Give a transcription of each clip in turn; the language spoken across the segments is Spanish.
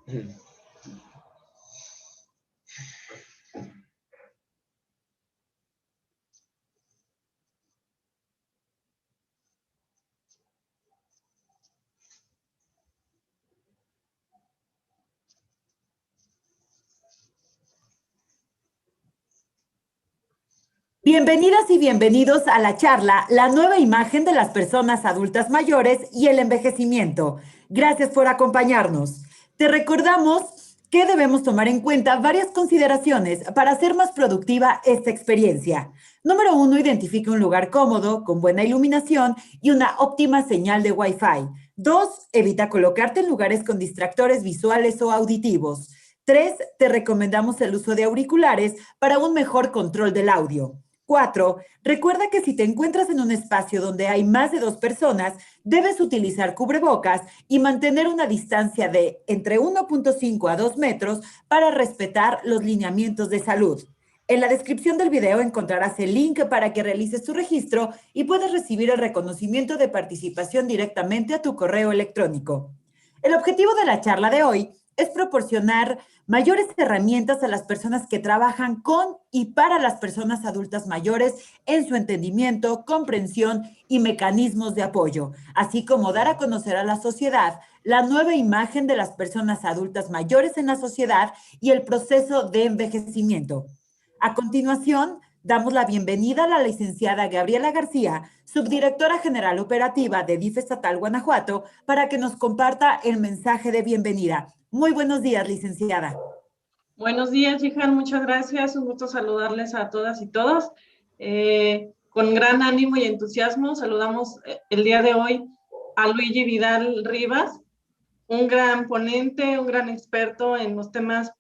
Bienvenidas y bienvenidos a la charla La nueva imagen de las personas adultas mayores y el envejecimiento. Gracias por acompañarnos. Te recordamos que debemos tomar en cuenta varias consideraciones para hacer más productiva esta experiencia. Número 1, identifica un lugar cómodo, con buena iluminación y una óptima señal de Wi-Fi. 2, evita colocarte en lugares con distractores visuales o auditivos. 3, te recomendamos el uso de auriculares para un mejor control del audio. 4. Recuerda que si te encuentras en un espacio donde hay más de 2 personas, debes utilizar cubrebocas y mantener una distancia de entre 1.5 a 2 metros para respetar los lineamientos de salud. En la descripción del video encontrarás el link para que realices tu registro y puedas recibir el reconocimiento de participación directamente a tu correo electrónico. El objetivo de la charla de hoy es proporcionar mayores herramientas a las personas que trabajan con y para las personas adultas mayores en su entendimiento, comprensión y mecanismos de apoyo, así como dar a conocer a la sociedad la nueva imagen de las personas adultas mayores en la sociedad y el proceso de envejecimiento. A continuación, damos la bienvenida a la licenciada Gabriela García, subdirectora general operativa de DIF Estatal Guanajuato, para que nos comparta el mensaje de bienvenida. Muy buenos días, licenciada. Buenos días, Jihan, muchas gracias. Un gusto saludarles a todas y todos. Con gran ánimo y entusiasmo saludamos el día de hoy a Luigi Vidal Rivas, un gran ponente, un gran experto en los temas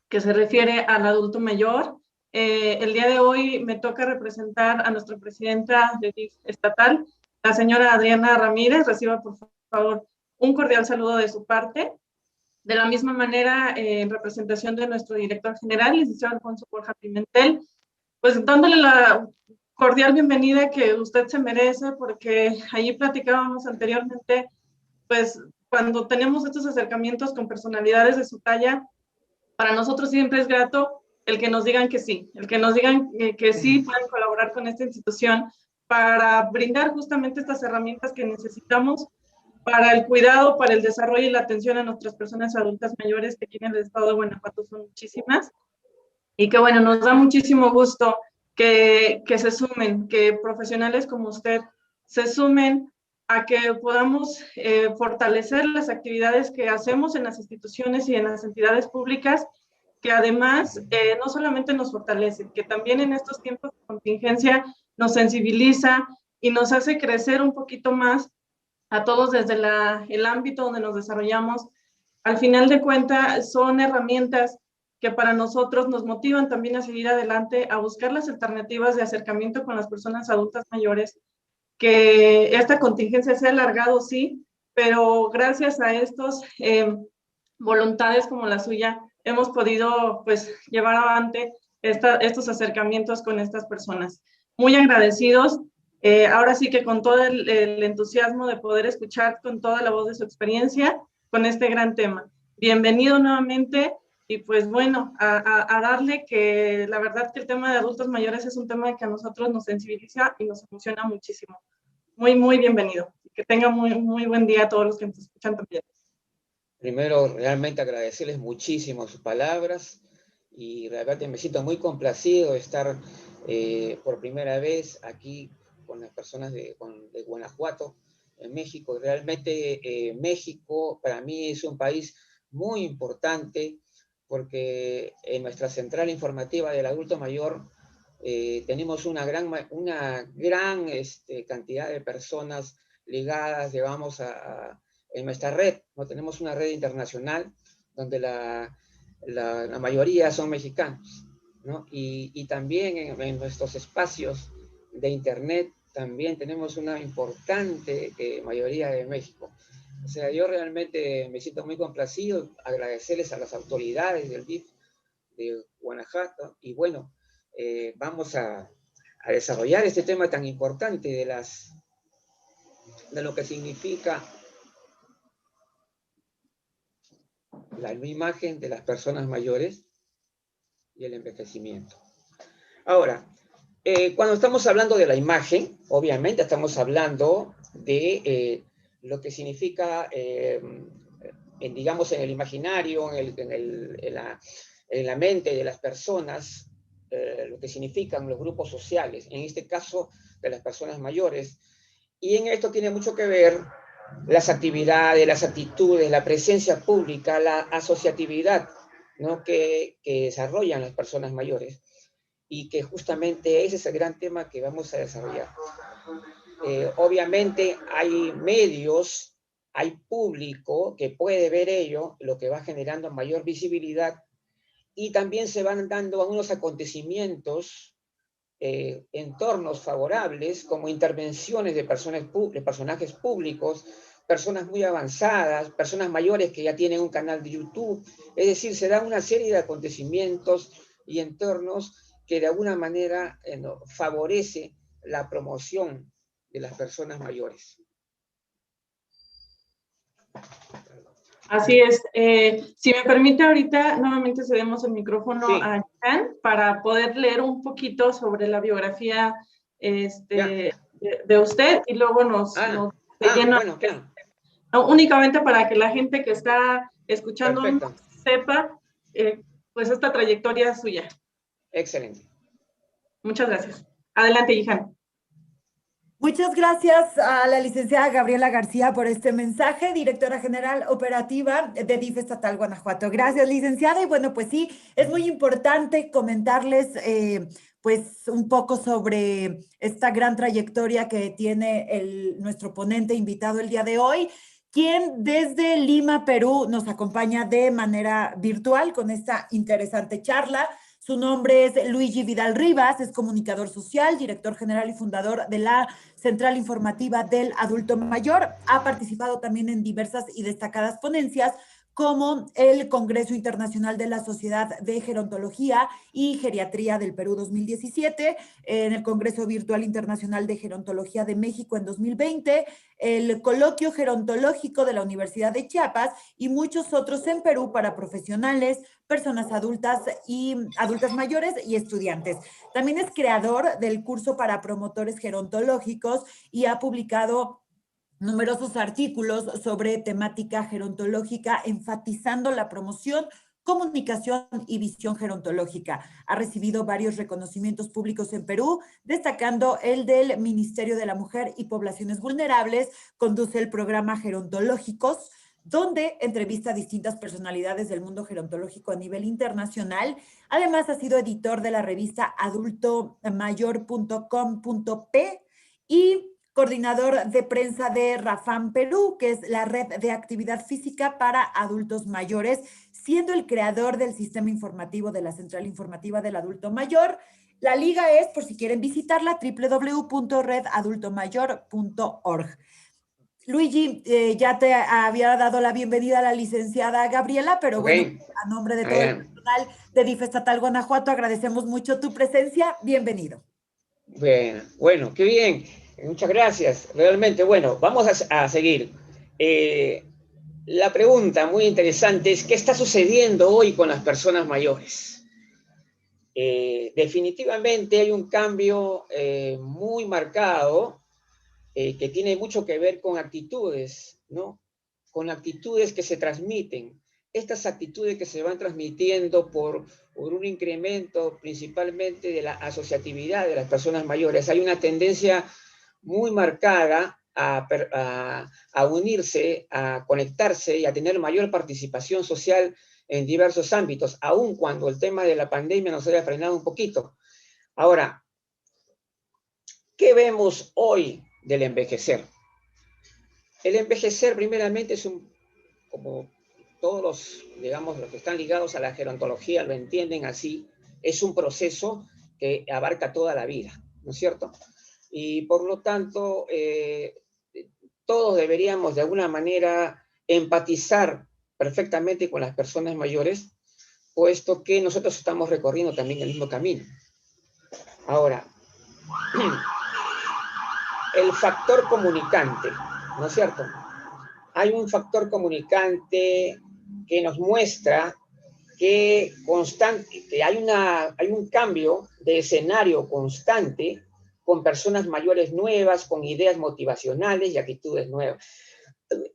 que se refiere al adulto mayor. El día de hoy me toca representar a nuestra presidenta de DIF estatal, la señora Adriana Ramírez. Reciba, por favor, un cordial saludo de su parte. De la misma manera, en representación de nuestro director general, licenciado Alfonso Borja Pimentel, pues dándole la cordial bienvenida que usted se merece, porque allí platicábamos anteriormente, pues cuando tenemos estos acercamientos con personalidades de su talla, para nosotros siempre es grato el que nos digan que sí, el que nos digan que sí pueden colaborar con esta institución para brindar justamente estas herramientas que necesitamos para el cuidado, para el desarrollo y la atención a nuestras personas adultas mayores, que aquí en el estado de Guanajuato son muchísimas. Y que bueno, nos da muchísimo gusto que se sumen, que profesionales como usted se sumen a que podamos fortalecer las actividades que hacemos en las instituciones y en las entidades públicas, que además no solamente nos fortalece, que también en estos tiempos de contingencia nos sensibiliza y nos hace crecer un poquito más a todos desde el ámbito donde nos desarrollamos. Al final de cuentas, son herramientas que para nosotros nos motivan también a seguir adelante, a buscar las alternativas de acercamiento con las personas adultas mayores, que esta contingencia se ha alargado, sí, pero gracias a estos voluntades como la suya, hemos podido pues llevar adelante estos acercamientos con estas personas. Muy agradecidos. Ahora sí que con todo el entusiasmo de poder escuchar con toda la voz de su experiencia con este gran tema. Bienvenido nuevamente y pues bueno, a darle, que la verdad que el tema de adultos mayores es un tema que a nosotros nos sensibiliza y nos emociona muchísimo. Muy, muy bienvenido. Que tengan muy buen día a todos los que nos escuchan también. Primero, realmente agradecerles muchísimo sus palabras y realmente me siento muy complacido de estar por primera vez aquí con las personas de Guanajuato, en México. Realmente México para mí es un país muy importante porque en nuestra central informativa del adulto mayor tenemos una gran cantidad de personas ligadas, digamos, en nuestra red. ¿No? Tenemos una red internacional donde la mayoría son mexicanos, ¿no? Y también en nuestros espacios de internet también tenemos una importante mayoría de México. O sea, yo realmente me siento muy complacido, agradecerles a las autoridades del DIF de Guanajuato y bueno, vamos a desarrollar este tema tan importante de lo que significa la imagen de las personas mayores y el envejecimiento. Ahora, cuando estamos hablando de la imagen, obviamente estamos hablando de lo que significa, digamos, en el imaginario, en la mente de las personas, lo que significan los grupos sociales, en este caso de las personas mayores. Y en esto tiene mucho que ver las actividades, las actitudes, la presencia pública, la asociatividad, ¿no?, que desarrollan las personas mayores, y que justamente ese es el gran tema que vamos a desarrollar. Obviamente hay medios, hay público que puede ver ello, lo que va generando mayor visibilidad, y también se van dando algunos acontecimientos, entornos favorables, como intervenciones de personajes públicos, personas muy avanzadas, personas mayores que ya tienen un canal de YouTube. Es decir, se dan una serie de acontecimientos y entornos que de alguna manera favorece la promoción de las personas mayores. Así es. Si me permite, ahorita nuevamente cedemos el micrófono, sí, a Jan para poder leer un poquito sobre la biografía de usted, y luego nos llena. Bueno, claro. No, únicamente para que la gente que está escuchando sepa pues esta trayectoria suya. Excelente. Muchas gracias. Adelante, Jihan. Muchas gracias a la licenciada Gabriela García por este mensaje, directora general operativa de DIF Estatal Guanajuato. Gracias, licenciada. Y bueno, pues sí, es muy importante comentarles pues un poco sobre esta gran trayectoria que tiene nuestro ponente invitado el día de hoy, quien desde Lima, Perú, nos acompaña de manera virtual con esta interesante charla. Su nombre es Luigi Vidal Rivas, es comunicador social, director general y fundador de la Central Informativa del Adulto Mayor. Ha participado también en diversas y destacadas ponencias, como el Congreso Internacional de la Sociedad de Gerontología y Geriatría del Perú 2017, en el Congreso Virtual Internacional de Gerontología de México en 2020, el Coloquio Gerontológico de la Universidad de Chiapas y muchos otros en Perú para profesionales, personas adultas mayores y estudiantes. También es creador del curso para promotores gerontológicos y ha publicado numerosos artículos sobre temática gerontológica, enfatizando la promoción, comunicación y visión gerontológica. Ha recibido varios reconocimientos públicos en Perú, destacando el del Ministerio de la Mujer y Poblaciones Vulnerables. Conduce el programa Gerontológicos, donde entrevista a distintas personalidades del mundo gerontológico a nivel internacional. Además, ha sido editor de la revista adultomayor.com.p y coordinador de prensa de RAFAM Perú, que es la red de actividad física para adultos mayores, siendo el creador del sistema informativo de la Central Informativa del Adulto Mayor. La liga es, por si quieren visitarla, www.redadultomayor.org. Luigi, ya te había dado la bienvenida a la licenciada Gabriela, pero bueno, a nombre de todo el personal de DIF Estatal Guanajuato, agradecemos mucho tu presencia. Bienvenido. Bueno, qué bien. Muchas gracias. Realmente, bueno, vamos a seguir. La pregunta muy interesante es, ¿qué está sucediendo hoy con las personas mayores? Definitivamente hay un cambio muy marcado que tiene mucho que ver con actitudes, ¿no? Con actitudes que se transmiten. Estas actitudes que se van transmitiendo por un incremento principalmente de la asociatividad de las personas mayores. Hay una tendencia muy marcada a unirse, a conectarse y a tener mayor participación social en diversos ámbitos, aun cuando el tema de la pandemia nos haya frenado un poquito. Ahora, ¿qué vemos hoy del envejecer? El envejecer primeramente es como todos los, digamos, los que están ligados a la gerontología lo entienden así, es un proceso que abarca toda la vida, ¿no es cierto? Y por lo tanto, todos deberíamos de alguna manera empatizar perfectamente con las personas mayores, puesto que nosotros estamos recorriendo también el mismo camino. Ahora, el factor comunicante, ¿no es cierto? Hay un factor comunicante que nos muestra que hay un cambio de escenario constante con personas mayores nuevas, con ideas motivacionales y actitudes nuevas.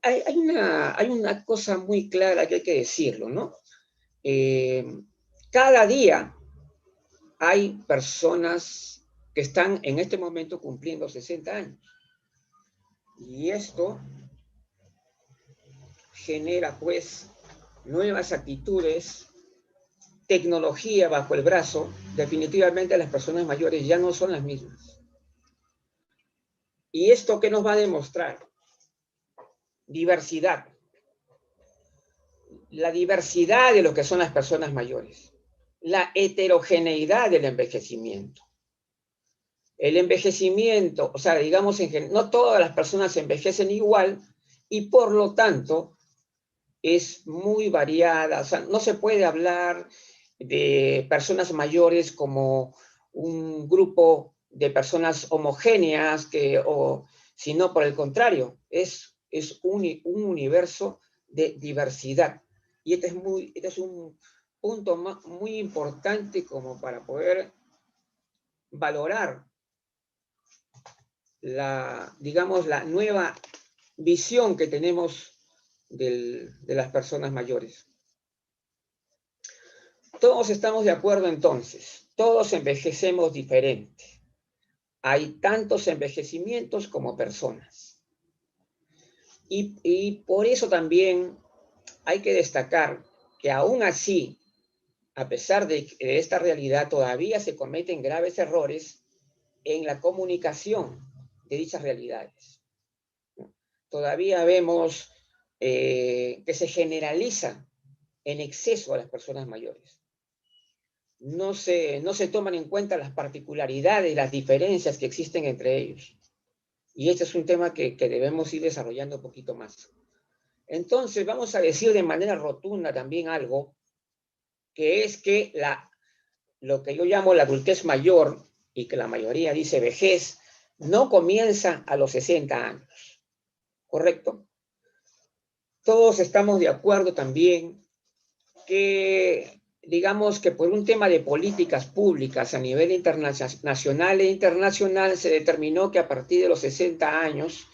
Hay una cosa muy clara que hay que decirlo, ¿no? Cada día hay personas que están en este momento cumpliendo 60 años. Y esto genera, pues, nuevas actitudes, tecnología bajo el brazo. Definitivamente las personas mayores ya no son las mismas. ¿Y esto qué nos va a demostrar? Diversidad. La diversidad de lo que son las personas mayores. La heterogeneidad del envejecimiento. El envejecimiento, o sea, digamos, no todas las personas envejecen igual y por lo tanto es muy variada. O sea, no se puede hablar de personas mayores como un grupo de personas homogéneas, sino por el contrario, es un universo de diversidad. Y este es un punto muy importante como para poder valorar digamos, la nueva visión que tenemos de las personas mayores. Todos estamos de acuerdo entonces, todos envejecemos diferente. Hay tantos envejecimientos como personas. Y por eso también hay que destacar que aún así, a pesar de esta realidad, todavía se cometen graves errores en la comunicación de dichas realidades. Todavía vemos que se generaliza en exceso a las personas mayores. No se toman en cuenta las particularidades, las diferencias que existen entre ellos. Y este es un tema que debemos ir desarrollando un poquito más. Entonces, vamos a decir de manera rotunda también algo, que es que lo que yo llamo la adultez mayor, y que la mayoría dice vejez, no comienza a los 60 años. ¿Correcto? Todos estamos de acuerdo también que, digamos que por un tema de políticas públicas a nivel nacional e internacional, se determinó que a partir de los 60 años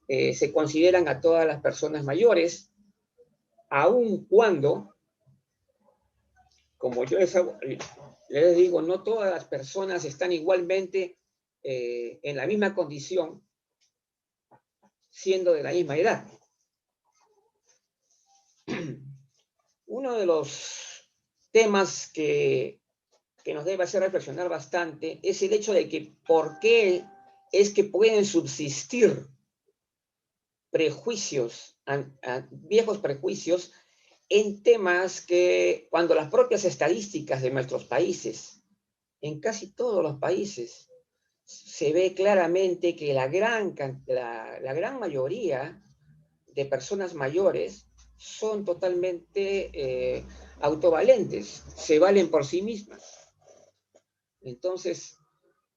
se consideran a todas las personas mayores, aun cuando, como yo les digo, no todas las personas están igualmente en la misma condición, siendo de la misma edad. Uno de los temas que nos debe hacer reflexionar bastante es el hecho de que por qué es que pueden subsistir prejuicios, viejos prejuicios en temas que cuando las propias estadísticas de nuestros países, en casi todos los países, se ve claramente que la gran mayoría de personas mayores son totalmente autovalentes, se valen por sí mismas. Entonces,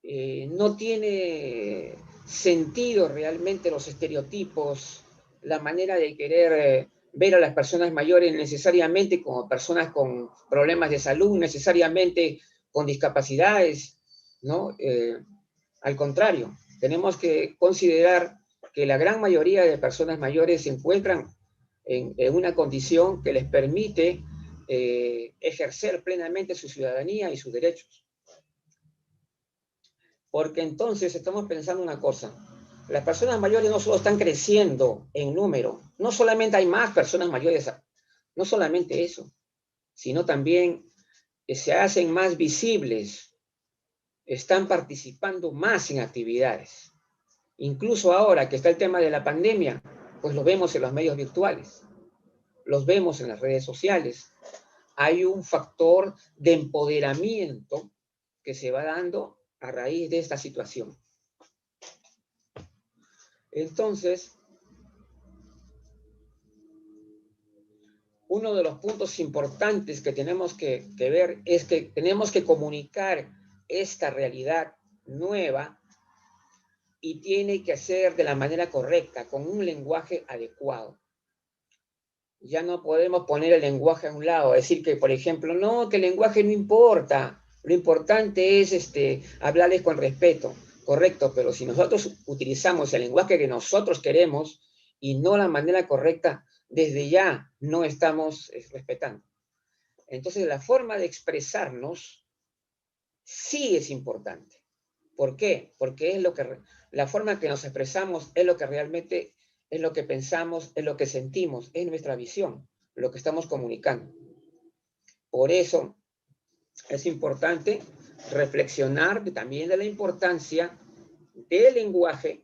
no tiene sentido realmente los estereotipos, la manera de querer ver a las personas mayores necesariamente como personas con problemas de salud, necesariamente con discapacidades, ¿no? Al contrario, tenemos que considerar que la gran mayoría de personas mayores se encuentran en una condición que les permite ejercer plenamente su ciudadanía y sus derechos. Porque entonces estamos pensando una cosa, las personas mayores no solo están creciendo en número, no solamente hay más personas mayores, no solamente eso, sino también se hacen más visibles, están participando más en actividades. Incluso ahora que está el tema de la pandemia, pues lo vemos en los medios virtuales, los vemos en las redes sociales. Hay un factor de empoderamiento que se va dando a raíz de esta situación. Entonces, uno de los puntos importantes que tenemos que ver es que tenemos que comunicar esta realidad nueva y tiene que ser de la manera correcta, con un lenguaje adecuado. ya no podemos poner el lenguaje a un lado, decir que, por ejemplo, no, que el lenguaje no importa, lo importante es hablarles con respeto, correcto, pero si nosotros utilizamos el lenguaje que nosotros queremos y no la manera correcta, desde ya no estamos respetando. Entonces, la forma de expresarnos sí es importante. ¿Por qué? Porque es la forma que nos expresamos es lo que realmente es lo que pensamos, es lo que sentimos, es nuestra visión, lo que estamos comunicando. Por eso es importante reflexionar también de la importancia del lenguaje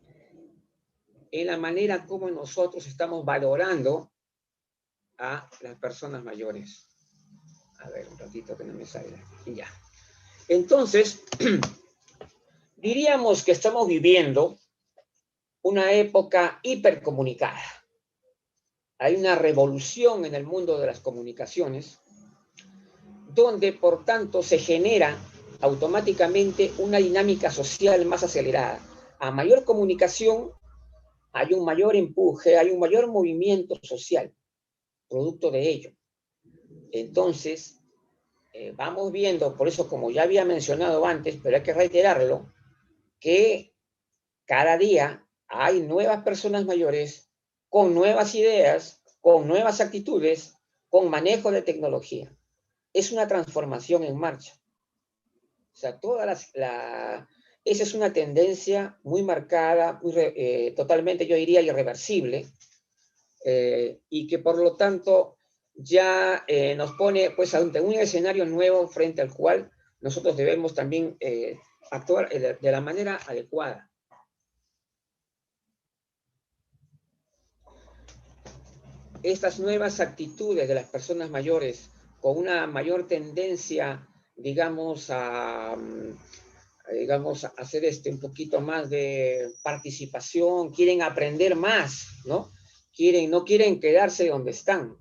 en la manera como nosotros estamos valorando a las personas mayores. A ver, un ratito que no me salga. Ya. Entonces, diríamos que estamos viviendo una época hipercomunicada. Hay una revolución en el mundo de las comunicaciones, donde, por tanto, se genera automáticamente una dinámica social más acelerada. A mayor comunicación, hay un mayor empuje, hay un mayor movimiento social, producto de ello. Entonces, vamos viendo, por eso, como ya había mencionado antes, pero hay que reiterarlo, que cada día hay nuevas personas mayores con nuevas ideas, con nuevas actitudes, con manejo de tecnología. Es una transformación en marcha. O sea, esa es una tendencia muy marcada, totalmente, yo diría, irreversible, y que por lo tanto ya nos pone pues ante un escenario nuevo frente al cual nosotros debemos también actuar de la manera adecuada. Estas nuevas actitudes de las personas mayores con una mayor tendencia, digamos, a hacer un poquito más de participación, quieren aprender más, ¿no? No quieren quedarse donde están.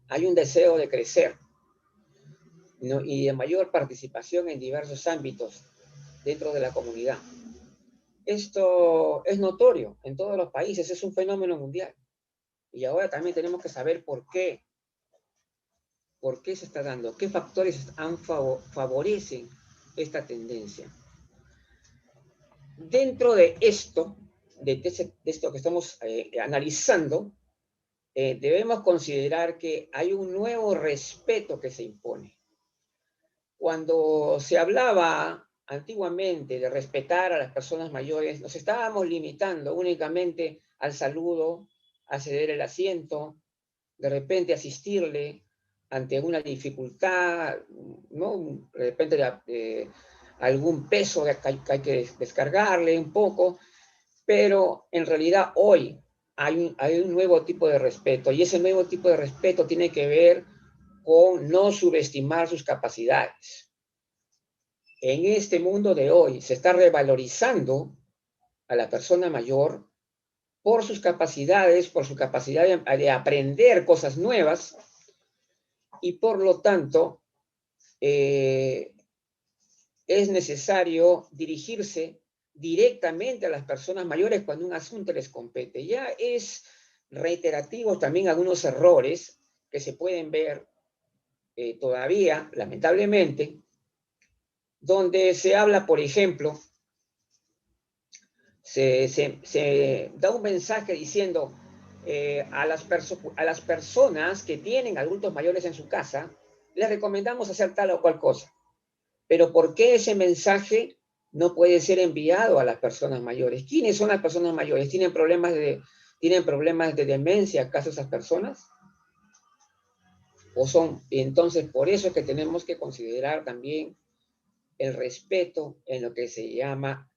Hay un deseo de crecer, ¿no? Y de mayor participación en diversos ámbitos dentro de la comunidad. Esto es notorio en todos los países, es un fenómeno mundial. Y ahora también tenemos que saber por qué. ¿Por qué se está dando? ¿Qué factores favorecen esta tendencia? Dentro de esto, de esto que estamos analizando, debemos considerar que hay un nuevo respeto que se impone. Cuando se hablaba antiguamente de respetar a las personas mayores, nos estábamos limitando únicamente al saludo, a ceder el asiento, de repente asistirle ante una dificultad, ¿no? De repente algún peso que hay que descargarle un poco, pero en realidad hoy hay un nuevo tipo de respeto, y ese nuevo tipo de respeto tiene que ver con no subestimar sus capacidades. En este mundo de hoy se está revalorizando a la persona mayor por sus capacidades, por su capacidad de aprender cosas nuevas, y por lo tanto es necesario dirigirse directamente a las personas mayores cuando un asunto les compete. Ya es reiterativo también algunos errores que se pueden ver todavía, lamentablemente, donde se habla, por ejemplo, se da un mensaje diciendo a las personas que tienen adultos mayores en su casa, les recomendamos hacer tal o cual cosa. Pero ¿por qué ese mensaje no puede ser enviado a las personas mayores? ¿Quiénes son las personas mayores? ¿Tienen problemas de demencia acaso esas personas? Entonces, por eso es que tenemos que considerar también el respeto en lo que se llama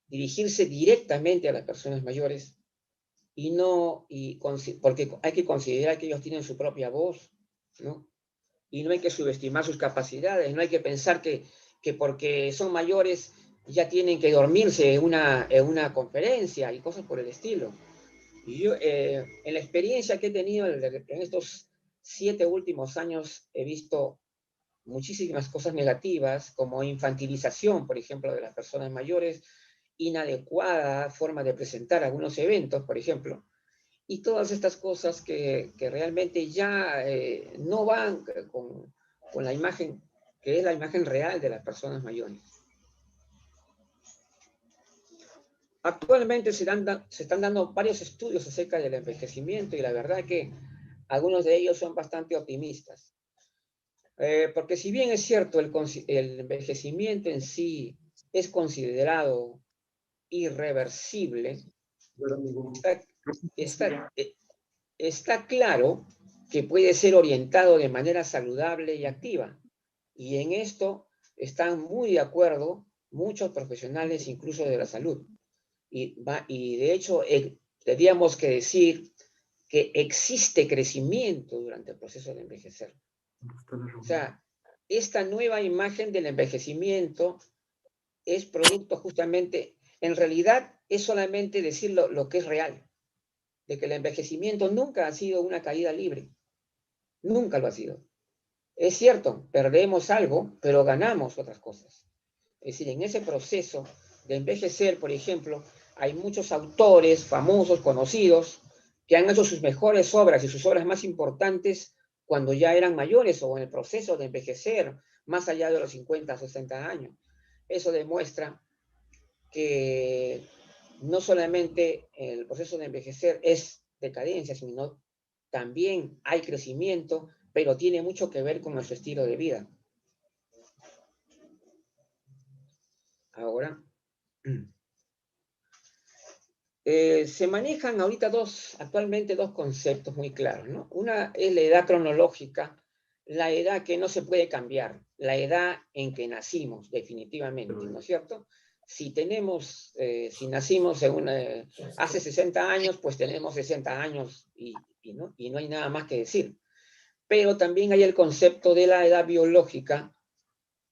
dirigirse directamente a las personas mayores, porque hay que considerar que ellos tienen su propia voz, ¿no? Y no hay que subestimar sus capacidades, no hay que pensar que porque son mayores ya tienen que dormirse en una conferencia y cosas por el estilo. Y yo, en la experiencia que he tenido en estos 7 últimos años, he visto muchísimas cosas negativas, como infantilización, por ejemplo, de las personas mayores, inadecuada forma de presentar algunos eventos, por ejemplo, y todas estas cosas que realmente ya no van con la imagen, que es la imagen real de las personas mayores. Actualmente se están dando varios estudios acerca del envejecimiento y la verdad que algunos de ellos son bastante optimistas. Porque si bien es cierto, el envejecimiento en sí es considerado irreversible, está, está claro que puede ser orientado de manera saludable y activa. Y en esto están muy de acuerdo muchos profesionales, incluso de la salud. Y de hecho, tendríamos que decir que existe crecimiento durante el proceso de envejecer. O sea, esta nueva imagen del envejecimiento es producto justamente, en realidad es solamente decir lo que es real, de que el envejecimiento nunca ha sido una caída libre, nunca lo ha sido. Es cierto, perdemos algo, pero ganamos otras cosas. Es decir, en ese proceso de envejecer, por ejemplo, hay muchos autores famosos, conocidos, que han hecho sus mejores obras y sus obras más importantes cuando ya eran mayores o en el proceso de envejecer, más allá de los 50, 60 años. Eso demuestra que no solamente el proceso de envejecer es decadencia, sino también hay crecimiento, pero tiene mucho que ver con nuestro estilo de vida. Ahora, se manejan ahorita actualmente dos conceptos muy claros, ¿no? Una es la edad cronológica, la edad que no se puede cambiar, la edad en que nacimos, definitivamente, ¿no es cierto? Si nacimos hace 60 años, pues tenemos 60 años y no hay nada más que decir. Pero también hay el concepto de la edad biológica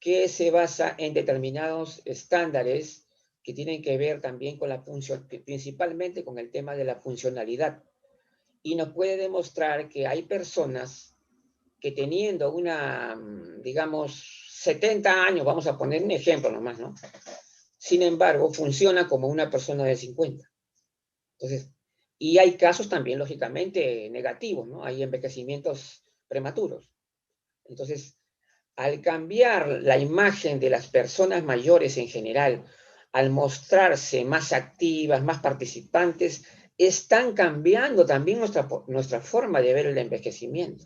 que se basa en determinados estándares que tienen que ver también con la función, principalmente con el tema de la funcionalidad. Y nos puede demostrar que hay personas que teniendo digamos, 70 años, vamos a poner un ejemplo nomás, ¿no? Sin embargo, funciona como una persona de 50. Entonces, y hay casos también, lógicamente, negativos, ¿no? Hay envejecimientos prematuros. Entonces, al cambiar la imagen de las personas mayores en general, al mostrarse más activas, más participantes, están cambiando también nuestra forma de ver el envejecimiento.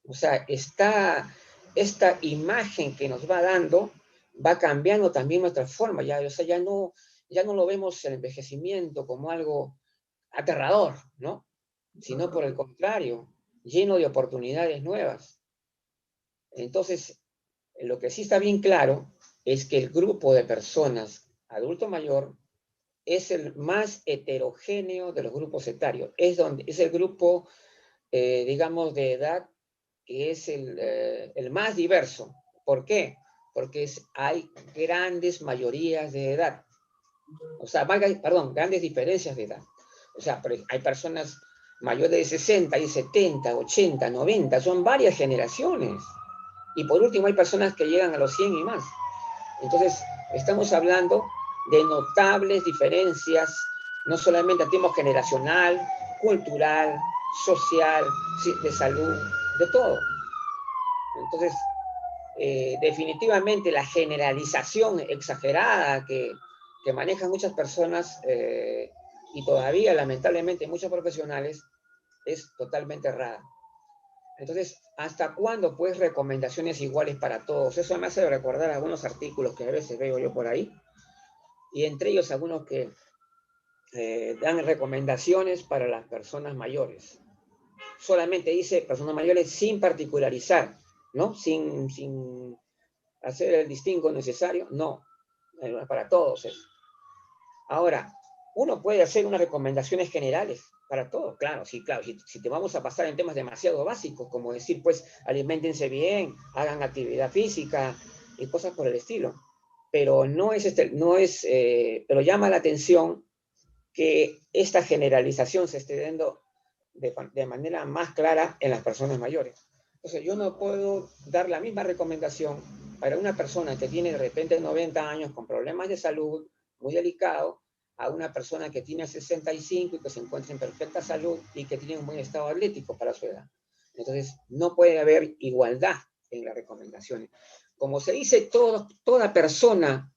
O sea, esta imagen que nos va dando va cambiando también nuestra forma. O sea, ya no lo vemos el envejecimiento como algo aterrador, ¿no? Sino por el contrario, lleno de oportunidades nuevas. Entonces, lo que sí está bien claro es que el grupo de personas adulto mayor es el más heterogéneo de los grupos etarios. Es el grupo, digamos, de edad que es el más diverso. ¿Por qué? Porque hay grandes mayorías de edad. O sea, grandes diferencias de edad. O sea, hay personas mayores de 60, y 70, 80, 90, son varias generaciones. Y por último, hay personas que llegan a los 100 y más. Entonces, estamos hablando de notables diferencias, no solamente a tiempo generacional, cultural, social, de salud, de todo. Entonces, definitivamente la generalización exagerada que manejan muchas personas y todavía, lamentablemente, muchos profesionales, es totalmente errada. Entonces, ¿hasta cuándo, pues, recomendaciones iguales para todos? Eso me hace recordar algunos artículos que a veces veo yo por ahí, y entre ellos algunos que dan recomendaciones para las personas mayores. Solamente dice personas mayores sin particularizar, ¿no? Sin hacer el distingo necesario, no, para todos eso. Ahora, uno puede hacer unas recomendaciones generales para todo, claro, si te vamos a pasar en temas demasiado básicos, como decir, pues, aliméntense bien, hagan actividad física y cosas por el estilo. Pero pero llama la atención que esta generalización se esté dando de manera más clara en las personas mayores. Entonces, yo no puedo dar la misma recomendación para una persona que tiene de repente 90 años con problemas de salud muy delicados, a una persona que tiene 65 y que se encuentra en perfecta salud y que tiene un buen estado atlético para su edad. Entonces, no puede haber igualdad en las recomendaciones. Como se dice, toda persona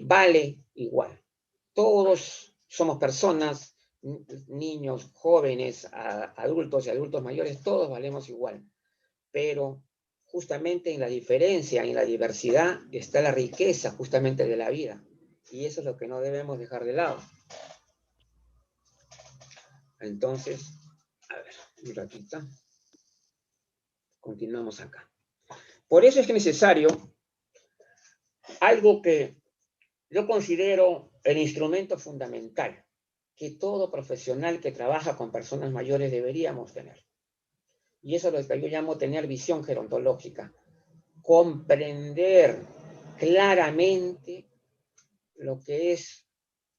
vale igual. Todos somos personas, niños, jóvenes, adultos y adultos mayores, todos valemos igual. Pero justamente en la diferencia, en la diversidad, está la riqueza justamente de la vida. Y eso es lo que no debemos dejar de lado. Entonces, a ver, un ratito. Continuamos acá. Por eso es que es necesario algo que yo considero el instrumento fundamental que todo profesional que trabaja con personas mayores deberíamos tener. Y eso es lo que yo llamo tener visión gerontológica. Comprender claramente lo que es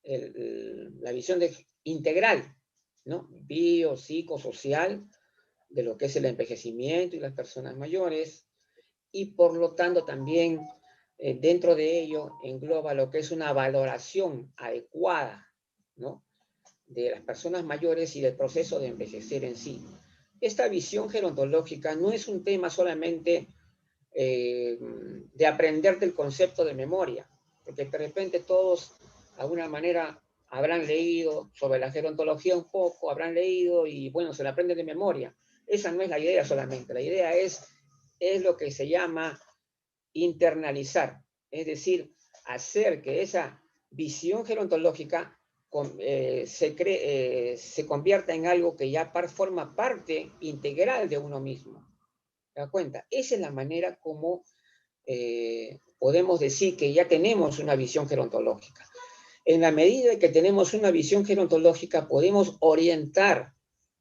la visión integral, ¿no? Bio, psicosocial, de lo que es el envejecimiento y las personas mayores, y por lo tanto también dentro de ello engloba lo que es una valoración adecuada, ¿no?, de las personas mayores y del proceso de envejecer en sí. Esta visión gerontológica no es un tema solamente de aprender del concepto de memoria, porque de repente todos, de alguna manera, habrán leído sobre la gerontología un poco, habrán leído y, bueno, se la aprenden de memoria. Esa no es la idea solamente. La idea es lo que se llama internalizar, es decir, hacer que esa visión gerontológica se convierta en algo que ya forma parte integral de uno mismo. ¿Te das cuenta? Esa es la manera como podemos decir que ya tenemos una visión gerontológica. En la medida en que tenemos una visión gerontológica, podemos orientar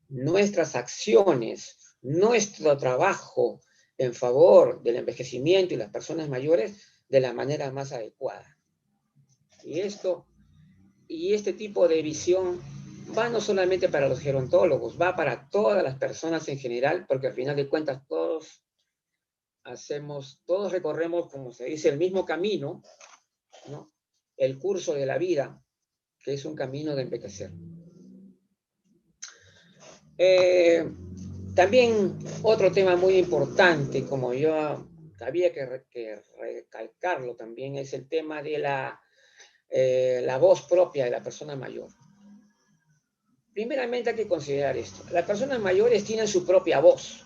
nuestras acciones, nuestro trabajo en favor del envejecimiento y las personas mayores de la manera más adecuada. Y este tipo de visión va no solamente para los gerontólogos, va para todas las personas en general, porque al final de cuentas todos recorremos, como se dice, el mismo camino, ¿no?, el curso de la vida, que es un camino de envejecer. También otro tema muy importante, como yo había que recalcarlo también, es el tema de la voz propia de la persona mayor. Primeramente hay que considerar esto. Las personas mayores tienen su propia voz.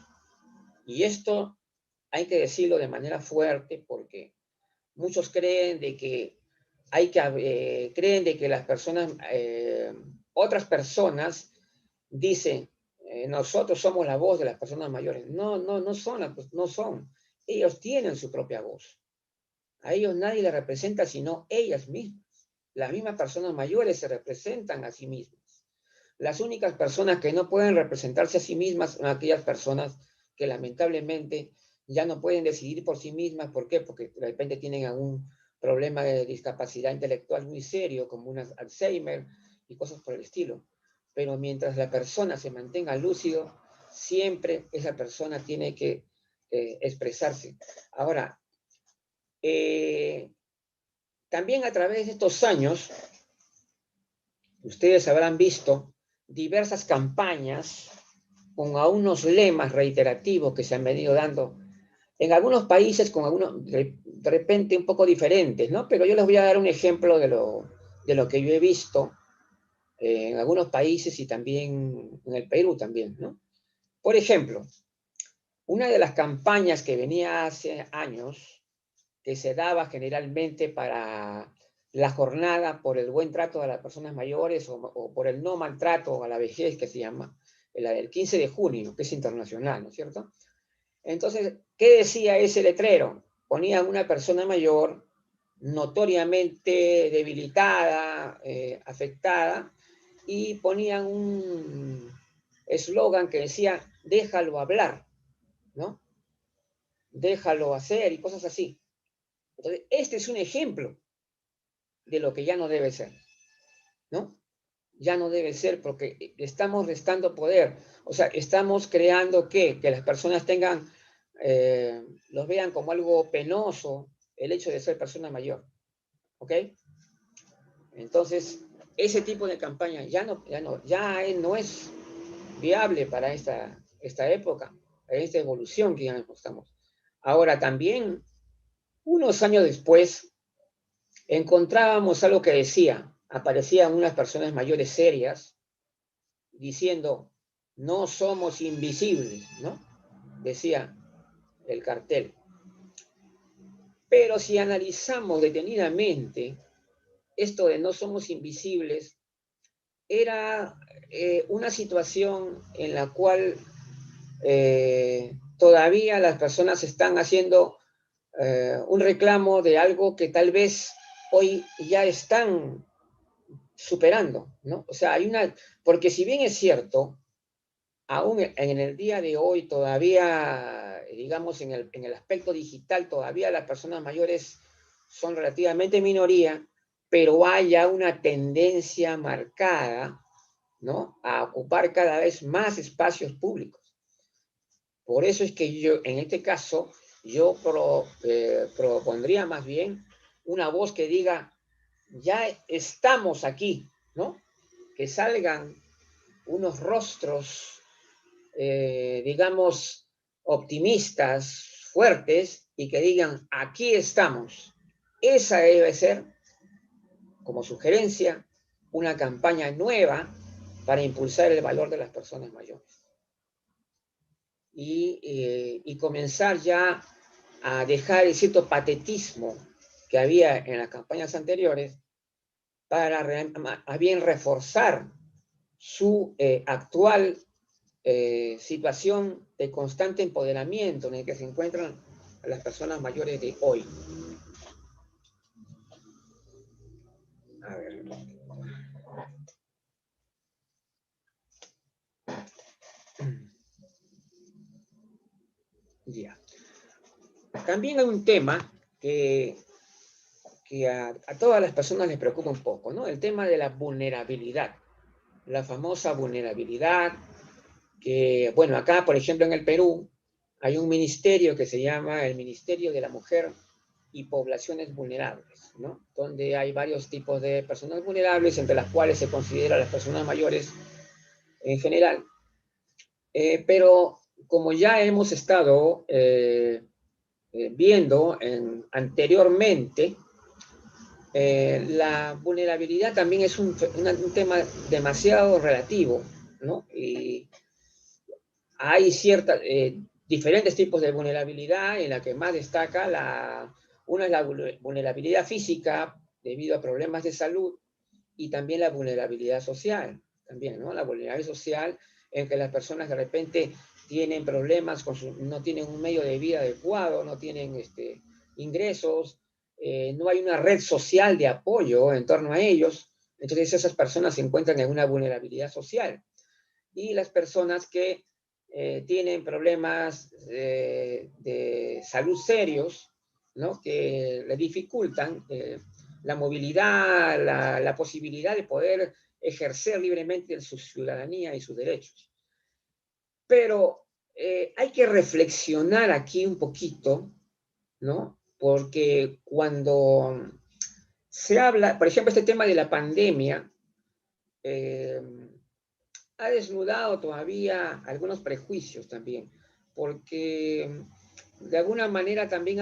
Y esto hay que decirlo de manera fuerte porque muchos creen de que las personas, otras personas dicen, nosotros somos la voz de las personas mayores. No son. Ellos tienen su propia voz. A ellos nadie les representa sino ellas mismas. Las mismas personas mayores se representan a sí mismas. Las únicas personas que no pueden representarse a sí mismas son aquellas personas que lamentablemente ya no pueden decidir por sí mismas. ¿Por qué? Porque de repente tienen algún problema de discapacidad intelectual muy serio, como un Alzheimer y cosas por el estilo. Pero mientras la persona se mantenga lúcido, siempre esa persona tiene que expresarse. Ahora, también a través de estos años, ustedes habrán visto diversas campañas con unos lemas reiterativos que se han venido dando en algunos países, con algunos de repente un poco diferentes, ¿no? Pero yo les voy a dar un ejemplo de lo que yo he visto en algunos países y también en el Perú también, ¿no? Por ejemplo, una de las campañas que venía hace años, que se daba generalmente para la jornada por el buen trato a las personas mayores o por el no maltrato a la vejez, que se llama, la del 15 de junio, que es internacional, ¿no es cierto? Entonces, ¿qué decía ese letrero? Ponían una persona mayor, notoriamente debilitada, afectada, y ponían un eslogan que decía, déjalo hablar, ¿no? Déjalo hacer y cosas así. Entonces, este es un ejemplo de lo que ya no debe ser, ¿no? Ya no debe ser porque estamos restando poder. O sea, estamos creando que las personas los vean como algo penoso el hecho de ser persona mayor. ¿Ok? Entonces, ese tipo de campaña ya no es viable para esta época, esta evolución que ya estamos. Ahora también, unos años después, encontrábamos algo que decía, aparecían unas personas mayores serias diciendo, no somos invisibles, ¿no? Decía el cartel. Pero si analizamos detenidamente, esto de no somos invisibles era una situación en la cual todavía las personas están haciendo un reclamo de algo que tal vez hoy ya están superando, ¿no? O sea, porque si bien es cierto, aún en el día de hoy todavía, digamos, en el aspecto digital, todavía las personas mayores son relativamente minoría, pero hay ya una tendencia marcada, ¿no?, a ocupar cada vez más espacios públicos. Por eso es que yo, en este caso, yo propondría más bien una voz que diga, ya estamos aquí, ¿no? Que salgan unos rostros, digamos, optimistas, fuertes, y que digan, aquí estamos. Esa debe ser, como sugerencia, una campaña nueva para impulsar el valor de las personas mayores. Y comenzar ya a dejar el cierto patetismo que había en las campañas anteriores para más bien reforzar su actual situación de constante empoderamiento en el que se encuentran las personas mayores de hoy. A ver. Ya. También hay un tema que a todas las personas les preocupa un poco, ¿no? El tema de la vulnerabilidad. La famosa vulnerabilidad que, bueno, acá, por ejemplo, en el Perú, hay un ministerio que se llama el Ministerio de la Mujer y Poblaciones Vulnerables, ¿no? Donde hay varios tipos de personas vulnerables, entre las cuales se considera las personas mayores en general. Pero como ya hemos estado viendo anteriormente, la vulnerabilidad también es un tema demasiado relativo, ¿no? Y hay diferentes tipos de vulnerabilidad, en la que más destaca una es la vulnerabilidad física debido a problemas de salud, y también la vulnerabilidad social, también, ¿no? La vulnerabilidad social en que las personas de repente tienen problemas, no tienen un medio de vida adecuado, no tienen ingresos, no hay una red social de apoyo en torno a ellos, entonces esas personas se encuentran en una vulnerabilidad social. Y las personas que tienen problemas de salud serios, ¿no?, que le dificultan la movilidad, la posibilidad de poder ejercer libremente su ciudadanía y sus derechos. Pero hay que reflexionar aquí un poquito, ¿no? Porque cuando se habla, por ejemplo, este tema de la pandemia, ha desnudado todavía algunos prejuicios también, porque de alguna manera también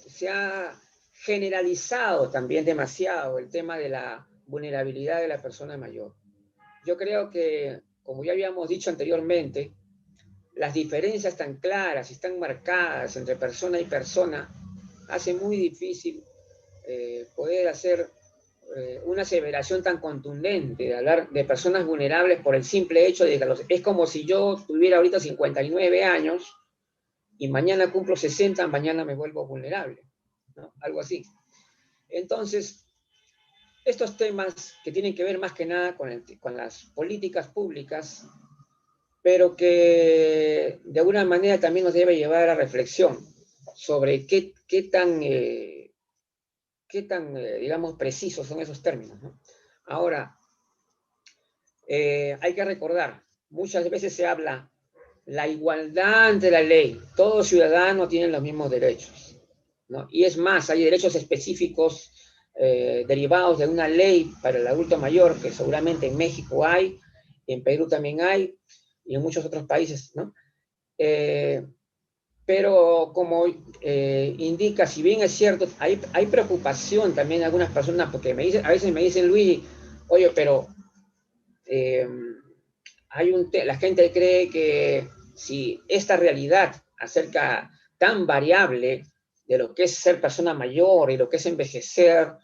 se ha generalizado también demasiado el tema de la vulnerabilidad de la persona mayor. Yo creo que, como ya habíamos dicho anteriormente, las diferencias tan claras y tan marcadas entre persona y persona hace muy difícil poder hacer una aseveración tan contundente de hablar de personas vulnerables por el simple hecho de que es como si yo tuviera ahorita 59 años y mañana cumplo 60, mañana me vuelvo vulnerable, ¿no? Algo así. Entonces, estos temas que tienen que ver más que nada con las políticas públicas, pero que de alguna manera también nos debe llevar a reflexión sobre qué tan digamos, precisos son esos términos, ¿no? Ahora, hay que recordar, muchas veces se habla la igualdad ante la ley, todo ciudadano tiene los mismos derechos, ¿no? Y es más, hay derechos específicos derivados de una ley para el adulto mayor, que seguramente en México hay, en Perú también hay, y en muchos otros países, ¿no? Pero como indica, si bien es cierto, hay preocupación también de algunas personas, porque a veces me dicen, Luis, oye, pero la gente cree que si esta realidad acerca tan variable de lo que es ser persona mayor y lo que es envejecer,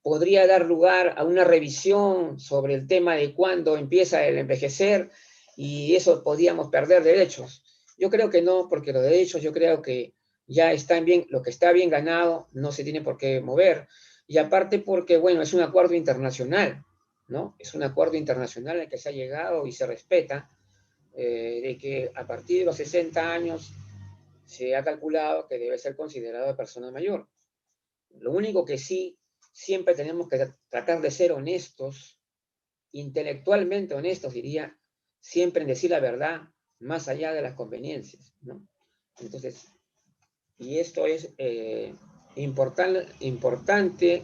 podría dar lugar a una revisión sobre el tema de cuándo empieza el envejecer y eso podríamos perder derechos. Yo creo que no, porque los derechos yo creo que ya están bien, lo que está bien ganado no se tiene por qué mover. Y aparte porque, bueno, es un acuerdo internacional, ¿no? Es un acuerdo internacional al que se ha llegado y se respeta, de que a partir de los 60 años se ha calculado que debe ser considerado persona mayor. Lo único que sí, siempre tenemos que tratar de ser honestos, intelectualmente honestos, diría, siempre en decir la verdad, más allá de las conveniencias, ¿no? Entonces, y esto es importante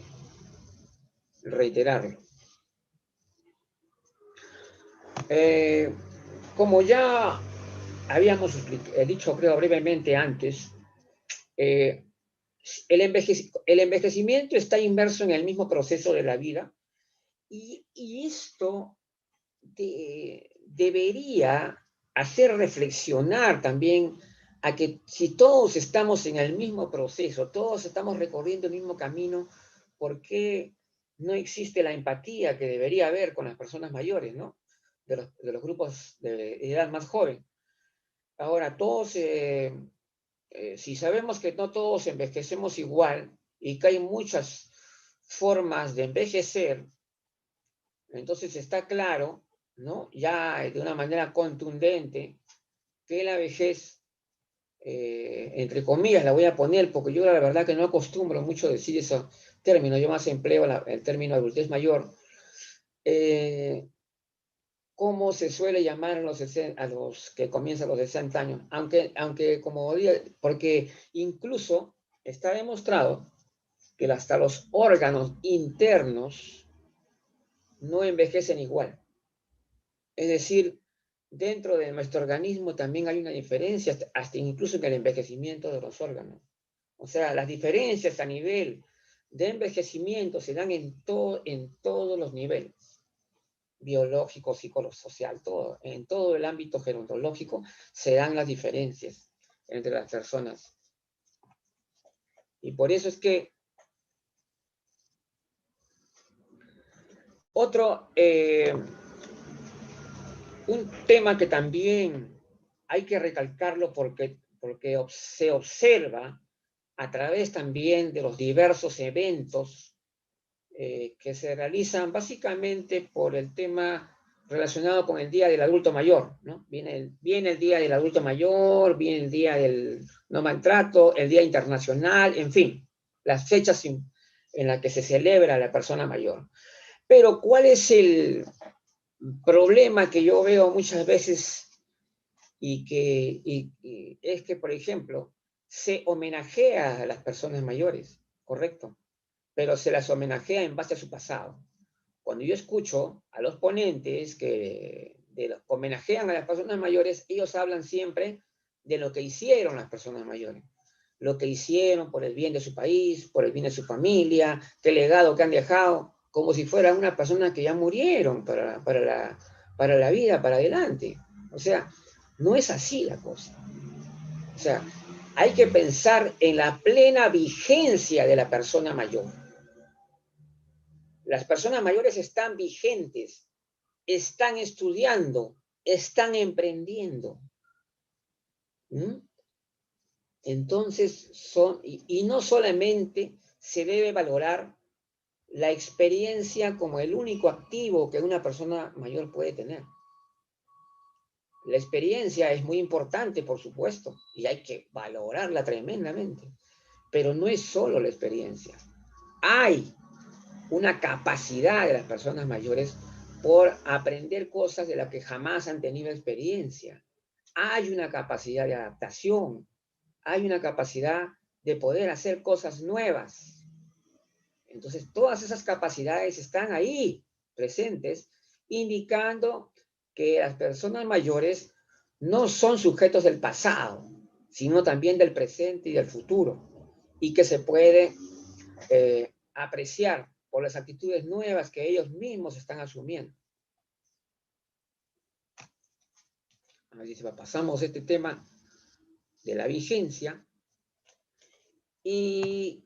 reiterarlo. Como ya habíamos dicho, creo, brevemente antes, el envejecimiento está inmerso en el mismo proceso de la vida y esto debería hacer reflexionar también a que si todos estamos en el mismo proceso, todos estamos recorriendo el mismo camino, ¿por qué no existe la empatía que debería haber con las personas mayores, ¿no? De los grupos de edad más joven. Ahora, todos, si sabemos que no todos envejecemos igual y que hay muchas formas de envejecer, entonces está claro, ¿no? Ya de una manera contundente, que la vejez, entre comillas, la voy a poner, porque yo la verdad que no acostumbro mucho a decir ese término, yo más empleo el término adultez mayor, como se suele llamar a los que comienzan los 60 años, aunque como digo, porque incluso está demostrado que hasta los órganos internos no envejecen igual. Es decir, dentro de nuestro organismo también hay una diferencia, hasta incluso en el envejecimiento de los órganos. O sea, las diferencias a nivel de envejecimiento se dan en todos los niveles, biológico, psicosocial, todo. En todo el ámbito gerontológico se dan las diferencias entre las personas. Y por eso es que un tema que también hay que recalcarlo porque se observa a través también de los diversos eventos que se realizan básicamente por el tema relacionado con el Día del Adulto Mayor, ¿no? Viene el Día del Adulto Mayor, viene el Día del No Maltrato, el Día Internacional, en fin, las fechas en las que se celebra a la persona mayor. Pero ¿cuál es el problema que yo veo muchas veces y es que, por ejemplo, se homenajea a las personas mayores, correcto, pero se las homenajea en base a su pasado. Cuando yo escucho a los ponentes que homenajean a las personas mayores, ellos hablan siempre de lo que hicieron las personas mayores, lo que hicieron por el bien de su país, por el bien de su familia, qué legado que han dejado, como si fueran una persona que ya murieron para la vida, para adelante. O sea, no es así la cosa. O sea, hay que pensar en la plena vigencia de la persona mayor. Las personas mayores están vigentes, están estudiando, están emprendiendo. ¿Mm? Entonces, y no solamente se debe valorar la experiencia como el único activo que una persona mayor puede tener. La experiencia es muy importante, por supuesto, y hay que valorarla tremendamente, pero no es solo la experiencia. Hay una capacidad de las personas mayores por aprender cosas de las que jamás han tenido experiencia. Hay una capacidad de adaptación, hay una capacidad de poder hacer cosas nuevas. Entonces, todas esas capacidades están ahí presentes, indicando que las personas mayores no son sujetos del pasado, sino también del presente y del futuro, y que se puede apreciar por las actitudes nuevas que ellos mismos están asumiendo. Así se va, pasamos este tema de la vigencia. Y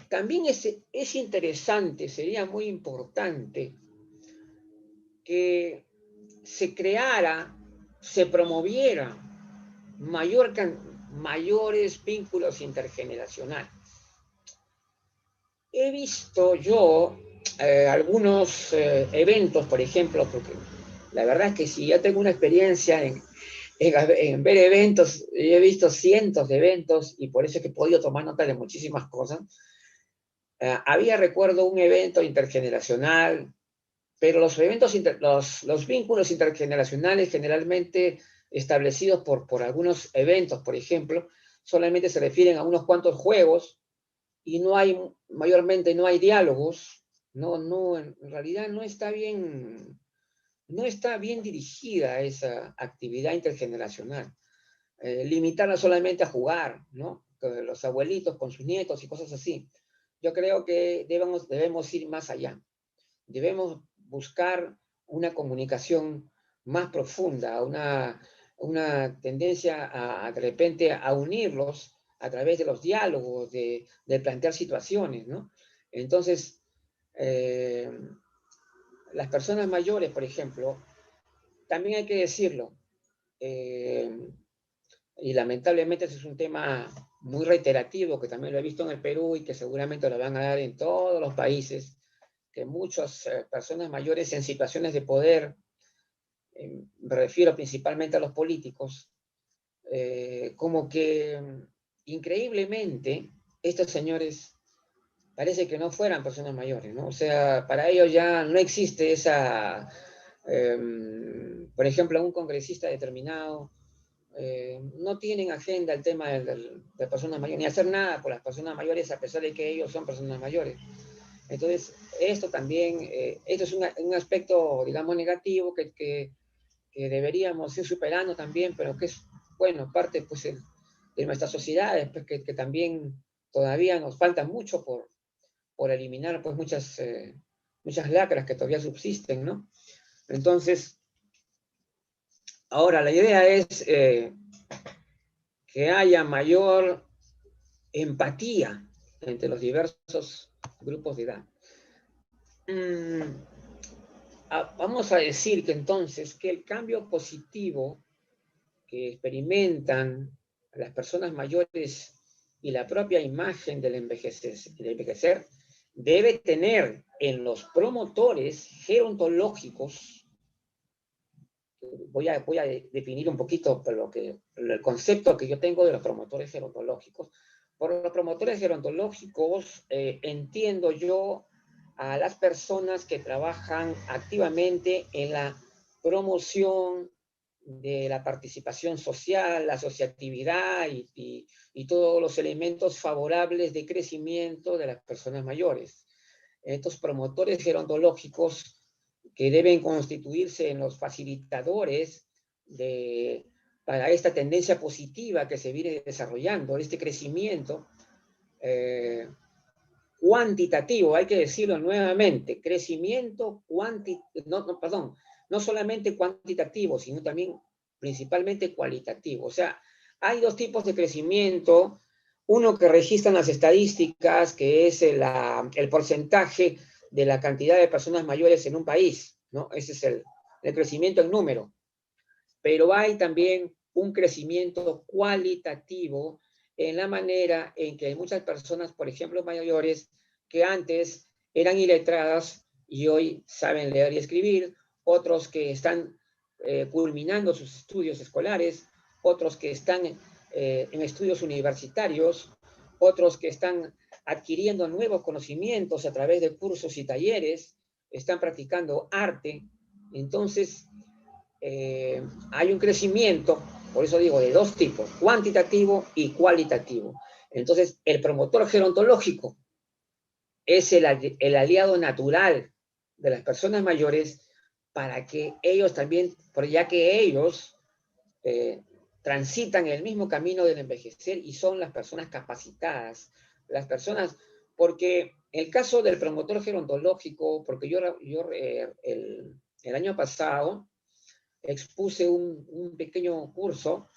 también es interesante, sería muy importante que se creara, se promoviera mayores vínculos intergeneracionales. He visto yo algunos eventos, por ejemplo, porque la verdad es que si ya tengo una experiencia en ver eventos, he visto cientos de eventos y por eso es que he podido tomar nota de muchísimas cosas. Recuerdo un evento intergeneracional, pero los vínculos intergeneracionales generalmente establecidos por algunos eventos, por ejemplo, solamente se refieren a unos cuantos juegos y mayormente no hay diálogos, en realidad no está bien dirigida esa actividad intergeneracional. Limitarla solamente a jugar, ¿no? Los abuelitos con sus nietos y cosas así. Yo creo que debemos ir más allá. Debemos buscar una comunicación más profunda, una tendencia de repente a unirlos a través de los diálogos, de plantear situaciones, ¿no? Entonces, las personas mayores, por ejemplo, también hay que decirlo, y lamentablemente ese es un tema muy reiterativo, que también lo he visto en el Perú y que seguramente lo van a dar en todos los países, que muchas personas mayores en situaciones de poder, me refiero principalmente a los políticos, como que increíblemente estos señores parece que no fueran personas mayores, ¿no? O sea, para ellos ya no existe esa, por ejemplo, un congresista determinado, no tienen agenda el tema de personas mayores, ni hacer nada por las personas mayores a pesar de que ellos son personas mayores. Entonces, esto también, esto es un aspecto, digamos, negativo que deberíamos ir superando también, pero que es, bueno, parte pues, de nuestras sociedades, pues, que también todavía nos falta mucho por eliminar pues, muchas lacras que todavía subsisten, ¿no? Entonces, ahora la idea es que haya mayor empatía entre los diversos grupos de edad. Vamos a decir que entonces que el cambio positivo que experimentan las personas mayores y la propia imagen del envejecer debe tener en los promotores gerontológicos. Voy a definir un poquito el concepto que yo tengo de los promotores gerontológicos. Por los promotores gerontológicos entiendo yo a las personas que trabajan activamente en la promoción de la participación social, la asociatividad y todos los elementos favorables de crecimiento de las personas mayores. Estos promotores gerontológicos que deben constituirse en los facilitadores para esta tendencia positiva que se viene desarrollando, este crecimiento cuantitativo, hay que decirlo nuevamente, crecimiento no solamente cuantitativo, sino también principalmente cualitativo. O sea, hay dos tipos de crecimiento, uno que registran las estadísticas, que es el porcentaje de la cantidad de personas mayores en un país, ¿no? Ese es el crecimiento en número. Pero hay también un crecimiento cualitativo en la manera en que hay muchas personas, por ejemplo, mayores, que antes eran iletradas y hoy saben leer y escribir, otros que están culminando sus estudios escolares, otros que están en estudios universitarios, otros que están adquiriendo nuevos conocimientos a través de cursos y talleres, están practicando arte. Entonces, hay un crecimiento, por eso digo, de dos tipos, cuantitativo y cualitativo. Entonces, el promotor gerontológico es el aliado natural de las personas mayores para que ellos también, ya que ellos transitan el mismo camino del envejecer y son las personas capacitadas, las personas, porque el caso del promotor gerontológico, porque el año pasado expuse un pequeño curso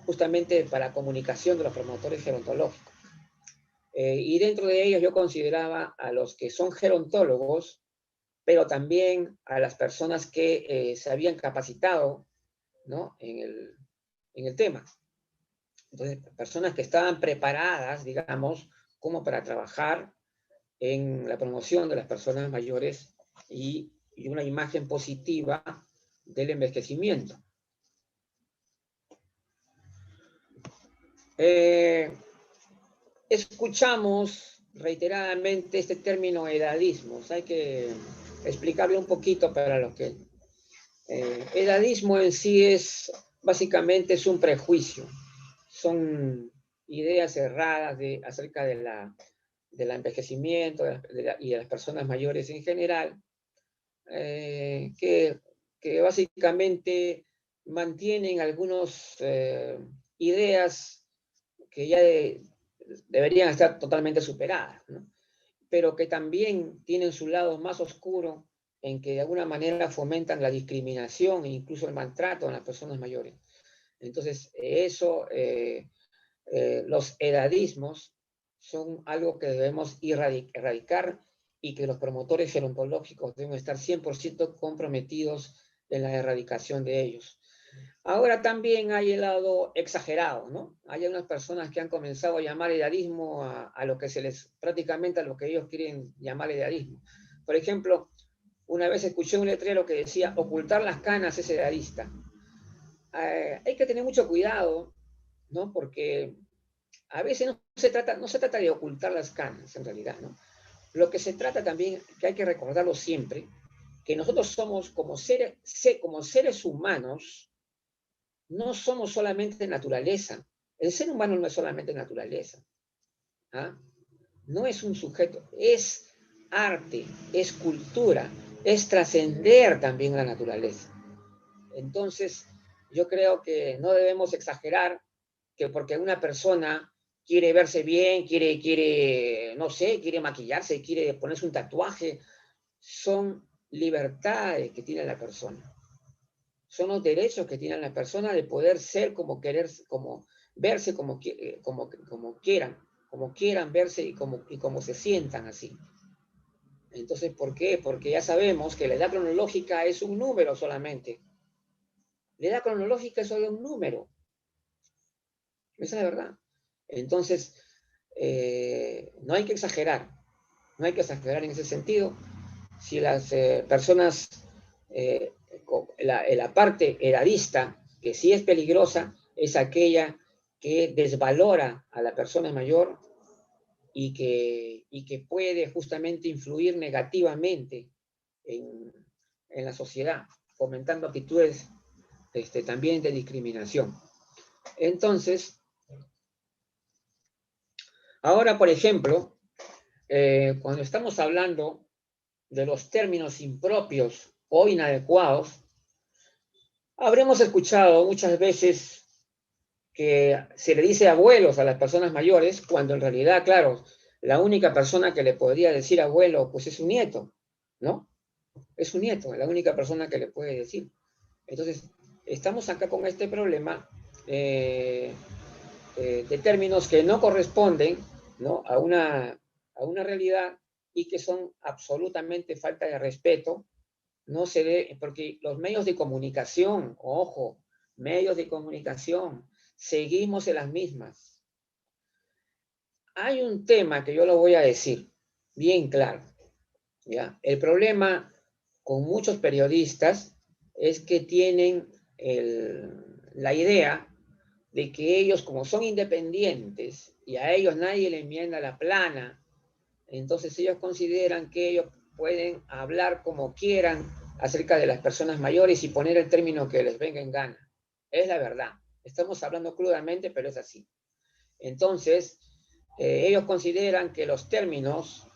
justamente para comunicación de los promotores gerontológicos. Y dentro de ellos yo consideraba a los que son gerontólogos, pero también a las personas que se habían capacitado, ¿no?, en el tema. Entonces, personas que estaban preparadas, digamos, como para trabajar en la promoción de las personas mayores y una imagen positiva del envejecimiento. Escuchamos reiteradamente este término edadismo. Hay que explicarlo un poquito para los que... edadismo en sí básicamente es un prejuicio. Son ideas erradas acerca del envejecimiento y de las personas mayores en general, que básicamente mantienen algunas ideas que ya deberían estar totalmente superadas, ¿no? Pero que también tienen su lado más oscuro en que de alguna manera fomentan la discriminación e incluso el maltrato a las personas mayores. Entonces, los edadismos son algo que debemos erradicar y que los promotores gerontológicos deben estar 100% comprometidos en la erradicación de ellos. Ahora también hay el lado exagerado, ¿no? Hay unas personas que han comenzado a llamar edadismo a lo que prácticamente a lo que ellos quieren llamar edadismo. Por ejemplo, una vez escuché un letrero que decía, ocultar las canas es edadista. Hay que tener mucho cuidado, ¿no? Porque a veces no se trata de ocultar las canas, en realidad, ¿no? Lo que se trata también, que hay que recordarlo siempre, que nosotros somos como seres humanos, no somos solamente naturaleza. El ser humano no es solamente naturaleza. ¿Ah? No es un sujeto, es arte, es cultura, es trascender también la naturaleza. Entonces, yo creo que no debemos exagerar que porque una persona quiere verse bien, no sé, quiere maquillarse, quiere ponerse un tatuaje, son libertades que tiene la persona. Son los derechos que tiene la persona de poder ser como verse como quieran verse y como se sientan así. Entonces, ¿por qué? Porque ya sabemos que la edad cronológica es un número solamente. La edad cronológica es solo un número. Esa es la verdad. Entonces, no hay que exagerar. No hay que exagerar en ese sentido. Si las personas, la parte edadista, que sí es peligrosa, es aquella que desvalora a la persona mayor y que puede justamente influir negativamente en la sociedad, fomentando actitudes también de discriminación. Entonces, ahora, por ejemplo, cuando estamos hablando de los términos impropios o inadecuados, habremos escuchado muchas veces que se le dice abuelos a las personas mayores, cuando en realidad, claro, la única persona que le podría decir abuelo, pues es su nieto, ¿no? Es su nieto, la única persona que le puede decir. Entonces, estamos acá con este problema de términos que no corresponden, ¿no?, a una realidad y que son absolutamente falta de respeto. No se ve, porque los medios de comunicación, ojo, medios de comunicación, seguimos en las mismas. Hay un tema que yo lo voy a decir bien claro, ¿ya? El problema con muchos periodistas es que tienen la idea de que ellos, como son independientes y a ellos nadie le enmienda la plana, entonces ellos consideran que ellos pueden hablar como quieran acerca de las personas mayores y poner el término que les venga en gana. Es la verdad. Estamos hablando crudamente, pero es así. Entonces, ellos consideran que los términos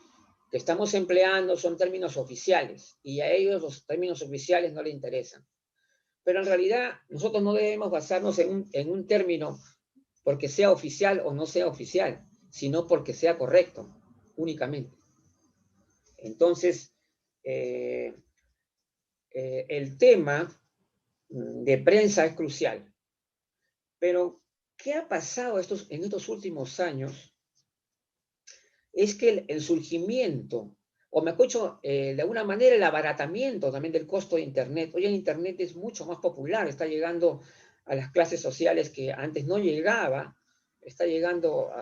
que estamos empleando son términos oficiales y a ellos los términos oficiales no les interesan. Pero en realidad nosotros no debemos basarnos en un término porque sea oficial o no sea oficial, sino porque sea correcto, únicamente. Entonces, el tema de prensa es crucial. Pero, ¿qué ha pasado en estos últimos años? Es que el surgimiento, o me escucho, de alguna manera el abaratamiento también del costo de Internet. Hoy en Internet es mucho más popular, está llegando a las clases sociales que antes no llegaba, está llegando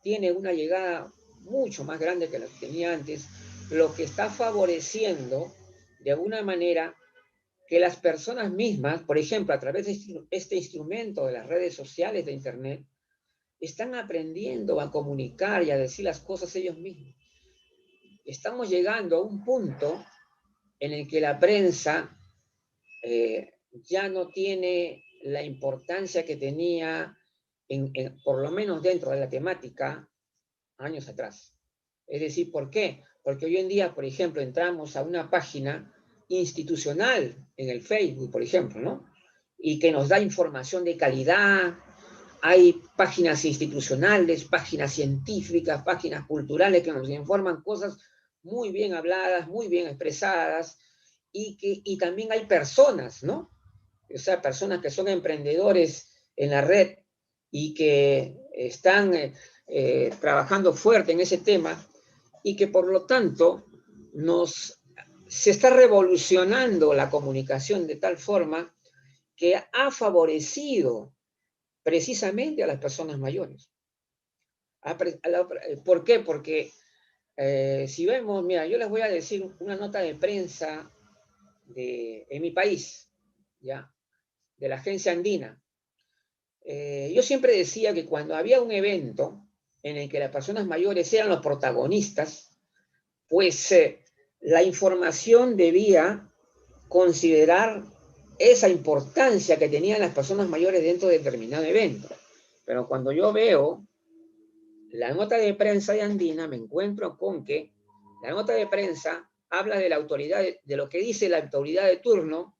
tiene una llegada mucho más grande que la que tenía antes, lo que está favoreciendo de alguna manera que las personas mismas, por ejemplo, a través de este instrumento de las redes sociales de Internet, están aprendiendo a comunicar y a decir las cosas ellos mismos. Estamos llegando a un punto en el que la prensa ya no tiene la importancia que tenía, por lo menos dentro de la temática, años atrás. Es decir, ¿por qué? Porque hoy en día, por ejemplo, entramos a una página institucional en el Facebook, por ejemplo, ¿no? Y que nos da información de calidad. Hay páginas institucionales, páginas científicas, páginas culturales que nos informan cosas muy bien habladas, muy bien expresadas, y también hay personas, ¿no? O sea, personas que son emprendedores en la red y que están trabajando fuerte en ese tema y que por lo tanto se está revolucionando la comunicación de tal forma que ha favorecido precisamente a las personas mayores. ¿Por qué? Porque si vemos, mira, yo les voy a decir una nota de prensa en mi país, ¿ya? De la agencia andina. Yo siempre decía que cuando había un evento en el que las personas mayores eran los protagonistas, pues la información debía considerar esa importancia que tenían las personas mayores dentro de determinado evento. Pero cuando yo veo la nota de prensa de Andina, me encuentro con que la nota de prensa habla de la autoridad, de lo que dice la autoridad de turno,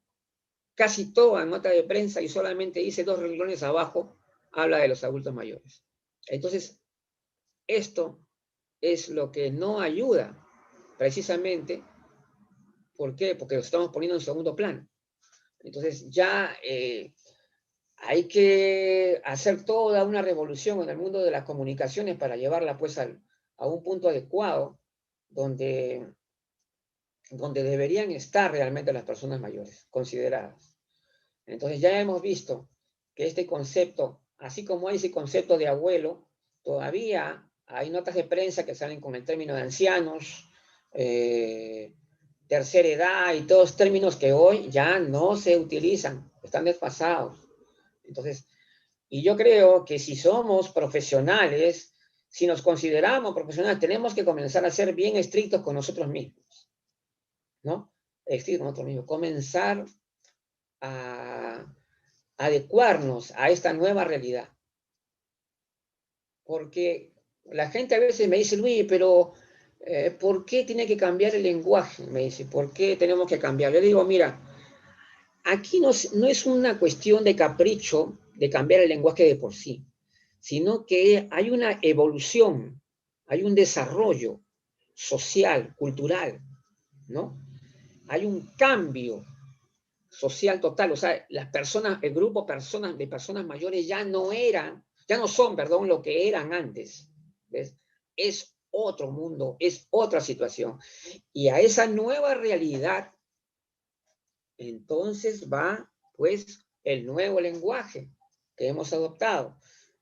casi toda nota de prensa, y solamente dice 2 renglones abajo, habla de los adultos mayores. Entonces, esto es lo que no ayuda, precisamente. ¿Por qué? Porque lo estamos poniendo en segundo plano. Entonces, ya hay que hacer toda una revolución en el mundo de las comunicaciones para llevarla pues a un punto adecuado donde deberían estar realmente las personas mayores, consideradas. Entonces ya hemos visto que este concepto, así como hay ese concepto de abuelo, todavía hay notas de prensa que salen con el término de ancianos, tercera edad y todos términos que hoy ya no se utilizan, están desfasados. Entonces, y yo creo que si somos profesionales, si nos consideramos profesionales, tenemos que comenzar a ser bien estrictos con nosotros mismos, ¿no? Estrictos con nosotros mismos. Comenzar a adecuarnos a esta nueva realidad. Porque la gente a veces me dice, Luis, pero ¿por qué tiene que cambiar el lenguaje? Me dice, ¿por qué tenemos que cambiar? Yo digo, mira, aquí no es una cuestión de capricho de cambiar el lenguaje de por sí, sino que hay una evolución, hay un desarrollo social, cultural, ¿no? Hay un cambio social total, o sea, las personas, el grupo de personas mayores ya no son, perdón, lo que eran antes, ¿ves? Es otro mundo, es otra situación. Y a esa nueva realidad, entonces va, pues, el nuevo lenguaje que hemos adoptado.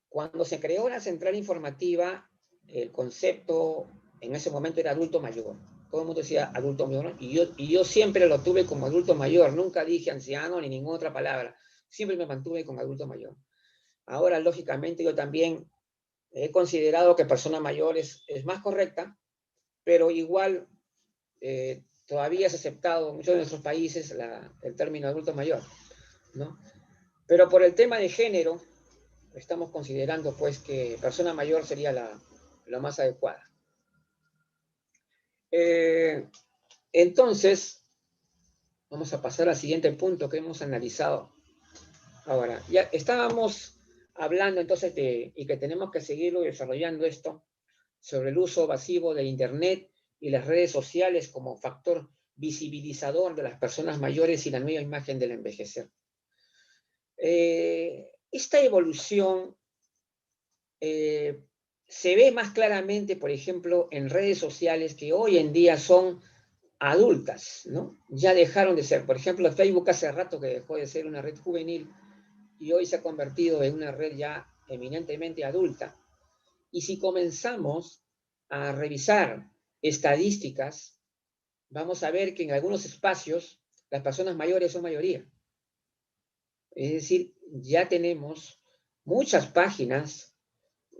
Cuando se creó la central informativa, el concepto en ese momento era adulto mayor. Todo el mundo decía adulto mayor, y yo siempre lo tuve como adulto mayor, nunca dije anciano ni ninguna otra palabra, siempre me mantuve con adulto mayor. Ahora, lógicamente, yo también he considerado que persona mayor es más correcta, pero igual todavía es aceptado en muchos de nuestros países el término adulto mayor, ¿no? Pero por el tema de género, estamos considerando pues que persona mayor sería la más adecuada. Entonces, vamos a pasar al siguiente punto que hemos analizado ahora. Ya estábamos hablando entonces y que tenemos que seguirlo desarrollando esto, sobre el uso masivo de Internet y las redes sociales como factor visibilizador de las personas mayores y la nueva imagen del envejecer. Esta evolución se ve más claramente, por ejemplo, en redes sociales que hoy en día son adultas, ¿no? Ya dejaron de ser, por ejemplo, Facebook hace rato que dejó de ser una red juvenil y hoy se ha convertido en una red ya eminentemente adulta. Y si comenzamos a revisar estadísticas, vamos a ver que en algunos espacios las personas mayores son mayoría. Es decir, ya tenemos muchas páginas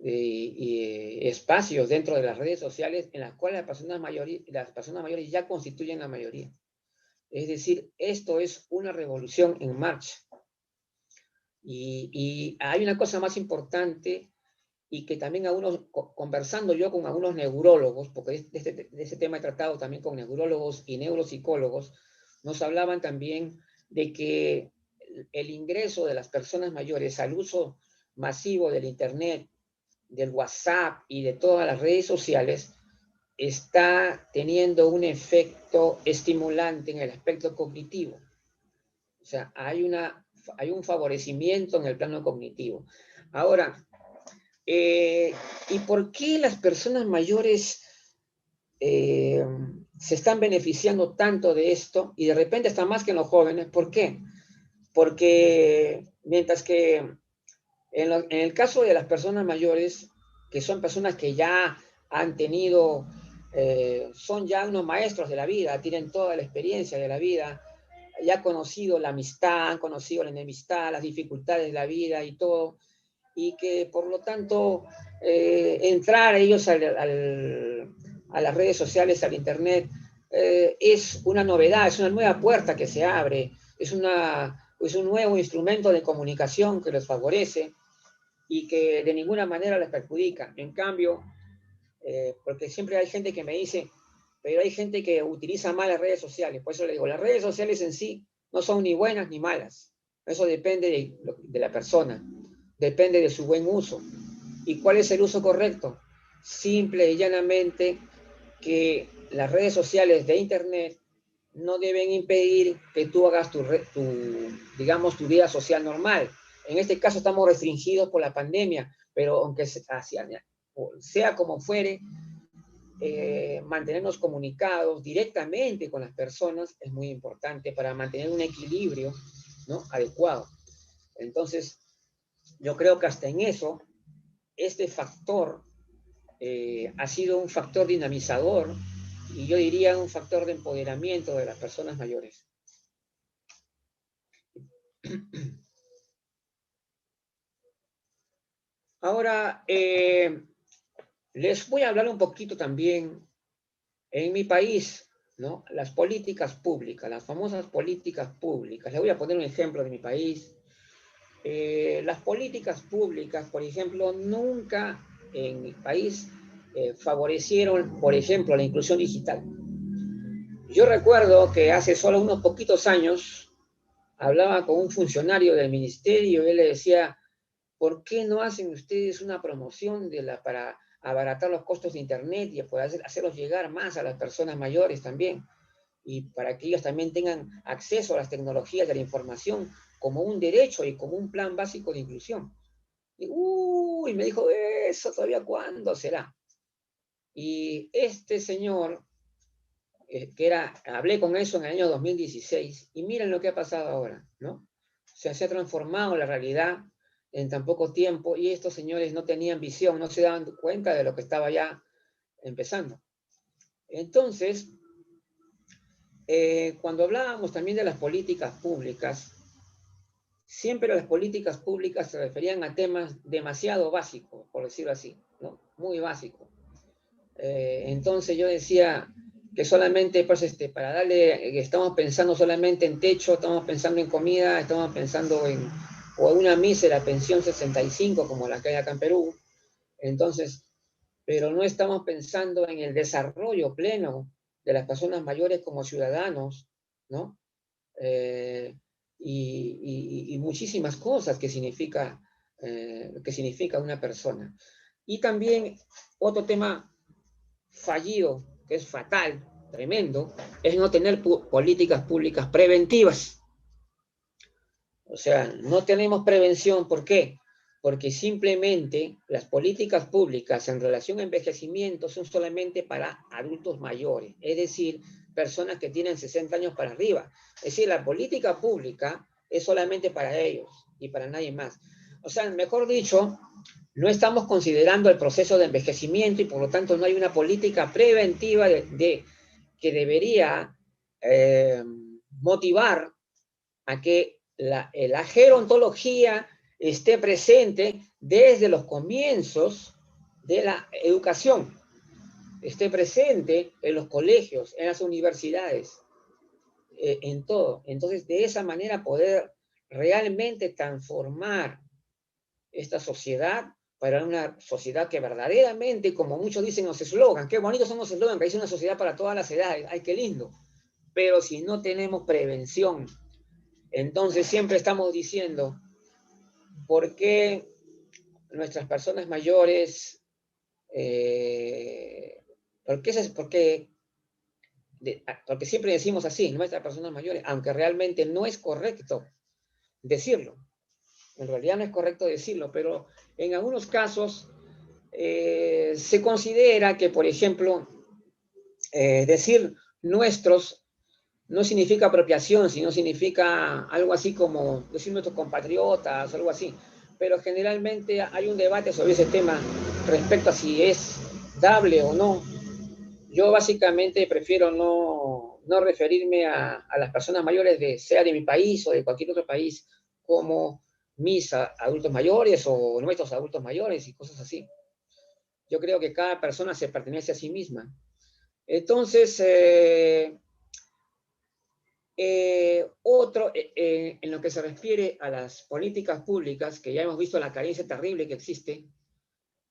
y espacios dentro de las redes sociales en las cuales las personas mayores ya constituyen la mayoría. Es decir, esto es una revolución en marcha. Y hay una cosa más importante y que también conversando yo con algunos neurólogos, porque de este tema he tratado también con neurólogos y neuropsicólogos, nos hablaban también de que el ingreso de las personas mayores al uso masivo del Internet, del WhatsApp y de todas las redes sociales está teniendo un efecto estimulante en el aspecto cognitivo. O sea, hay un favorecimiento en el plano cognitivo. Ahora, ¿y por qué las personas mayores se están beneficiando tanto de esto y de repente están más que los jóvenes? ¿Por qué? Porque mientras que en el caso de las personas mayores, que son personas que ya han tenido, son ya unos maestros de la vida, tienen toda la experiencia de la vida, ya han conocido la amistad, han conocido la enemistad, las dificultades de la vida y todo, y que por lo tanto entrar ellos a las redes sociales, al Internet, es una novedad, es una nueva puerta que se abre, es un nuevo instrumento de comunicación que les favorece y que de ninguna manera les perjudica. En cambio, porque siempre hay gente que me dice, pero hay gente que utiliza mal las redes sociales. Por eso le digo, las redes sociales en sí no son ni buenas ni malas. Eso depende de la persona, depende de su buen uso. ¿Y cuál es el uso correcto? Simple y llanamente que las redes sociales de Internet no deben impedir que tú hagas digamos, tu vida social normal. En este caso estamos restringidos por la pandemia, pero aunque sea como fuere, mantenernos comunicados directamente con las personas es muy importante para mantener un equilibrio, ¿no?, adecuado. Entonces, yo creo que hasta en eso, este factor ha sido un factor dinamizador y yo diría un factor de empoderamiento de las personas mayores. Ahora, les voy a hablar un poquito también en mi país, ¿no? Las políticas públicas, las famosas políticas públicas. Les voy a poner un ejemplo de mi país. Las políticas públicas, por ejemplo, nunca en mi país favorecieron, por ejemplo, la inclusión digital. Yo recuerdo que hace solo unos poquitos años hablaba con un funcionario del ministerio y él le decía, ¿por qué no hacen ustedes una promoción para abaratar los costos de Internet y poder hacerlos llegar más a las personas mayores también? Y para que ellos también tengan acceso a las tecnologías de la información como un derecho y como un plan básico de inclusión. Y me dijo, ¿eso todavía cuándo será? Y este señor, hablé con eso en el año 2016, y miren lo que ha pasado ahora, ¿no? O sea, se ha transformado la realidad en tan poco tiempo, y estos señores no tenían visión, no se daban cuenta de lo que estaba ya empezando. Entonces, cuando hablábamos también de las políticas públicas, siempre las políticas públicas se referían a temas demasiado básicos, por decirlo así, ¿no? Muy básicos. Entonces yo decía que solamente, pues, para darle, estamos pensando solamente en techo, estamos pensando en comida, estamos pensando o una mísera pensión 65 como la que hay acá en Perú. Entonces, pero no estamos pensando en el desarrollo pleno de las personas mayores como ciudadanos, ¿no? Y muchísimas cosas que significa una persona. Y también otro tema fallido, que es fatal, tremendo, es no tener políticas públicas preventivas. O sea, no tenemos prevención. ¿Por qué? Porque simplemente las políticas públicas en relación a envejecimiento son solamente para adultos mayores, es decir, personas que tienen 60 años para arriba. Es decir, la política pública es solamente para ellos y para nadie más. O sea, mejor dicho, no estamos considerando el proceso de envejecimiento y por lo tanto no hay una política preventiva que debería motivar a que la gerontología esté presente desde los comienzos de la educación, esté presente en los colegios, en las universidades, en todo. Entonces, de esa manera poder realmente transformar esta sociedad para una sociedad que verdaderamente, como muchos dicen los eslogans, qué bonitos son los eslogans, que dice una sociedad para todas las edades, ay, qué lindo. Pero si no tenemos prevención, entonces siempre estamos diciendo, ¿por qué nuestras personas mayores, porque siempre decimos así, nuestras personas mayores, aunque realmente no es correcto decirlo, en realidad no es correcto decirlo, pero en algunos casos se considera que, por ejemplo, decir nuestros no significa apropiación, sino significa algo así como decir nuestros compatriotas, algo así. Pero generalmente hay un debate sobre ese tema respecto a si es dable o no. Yo básicamente prefiero no referirme a las personas mayores, sea de mi país o de cualquier otro país, como mis adultos mayores o nuestros adultos mayores y cosas así. Yo creo que cada persona se pertenece a sí misma. Entonces, en lo que se refiere a las políticas públicas, que ya hemos visto la carencia terrible que existe,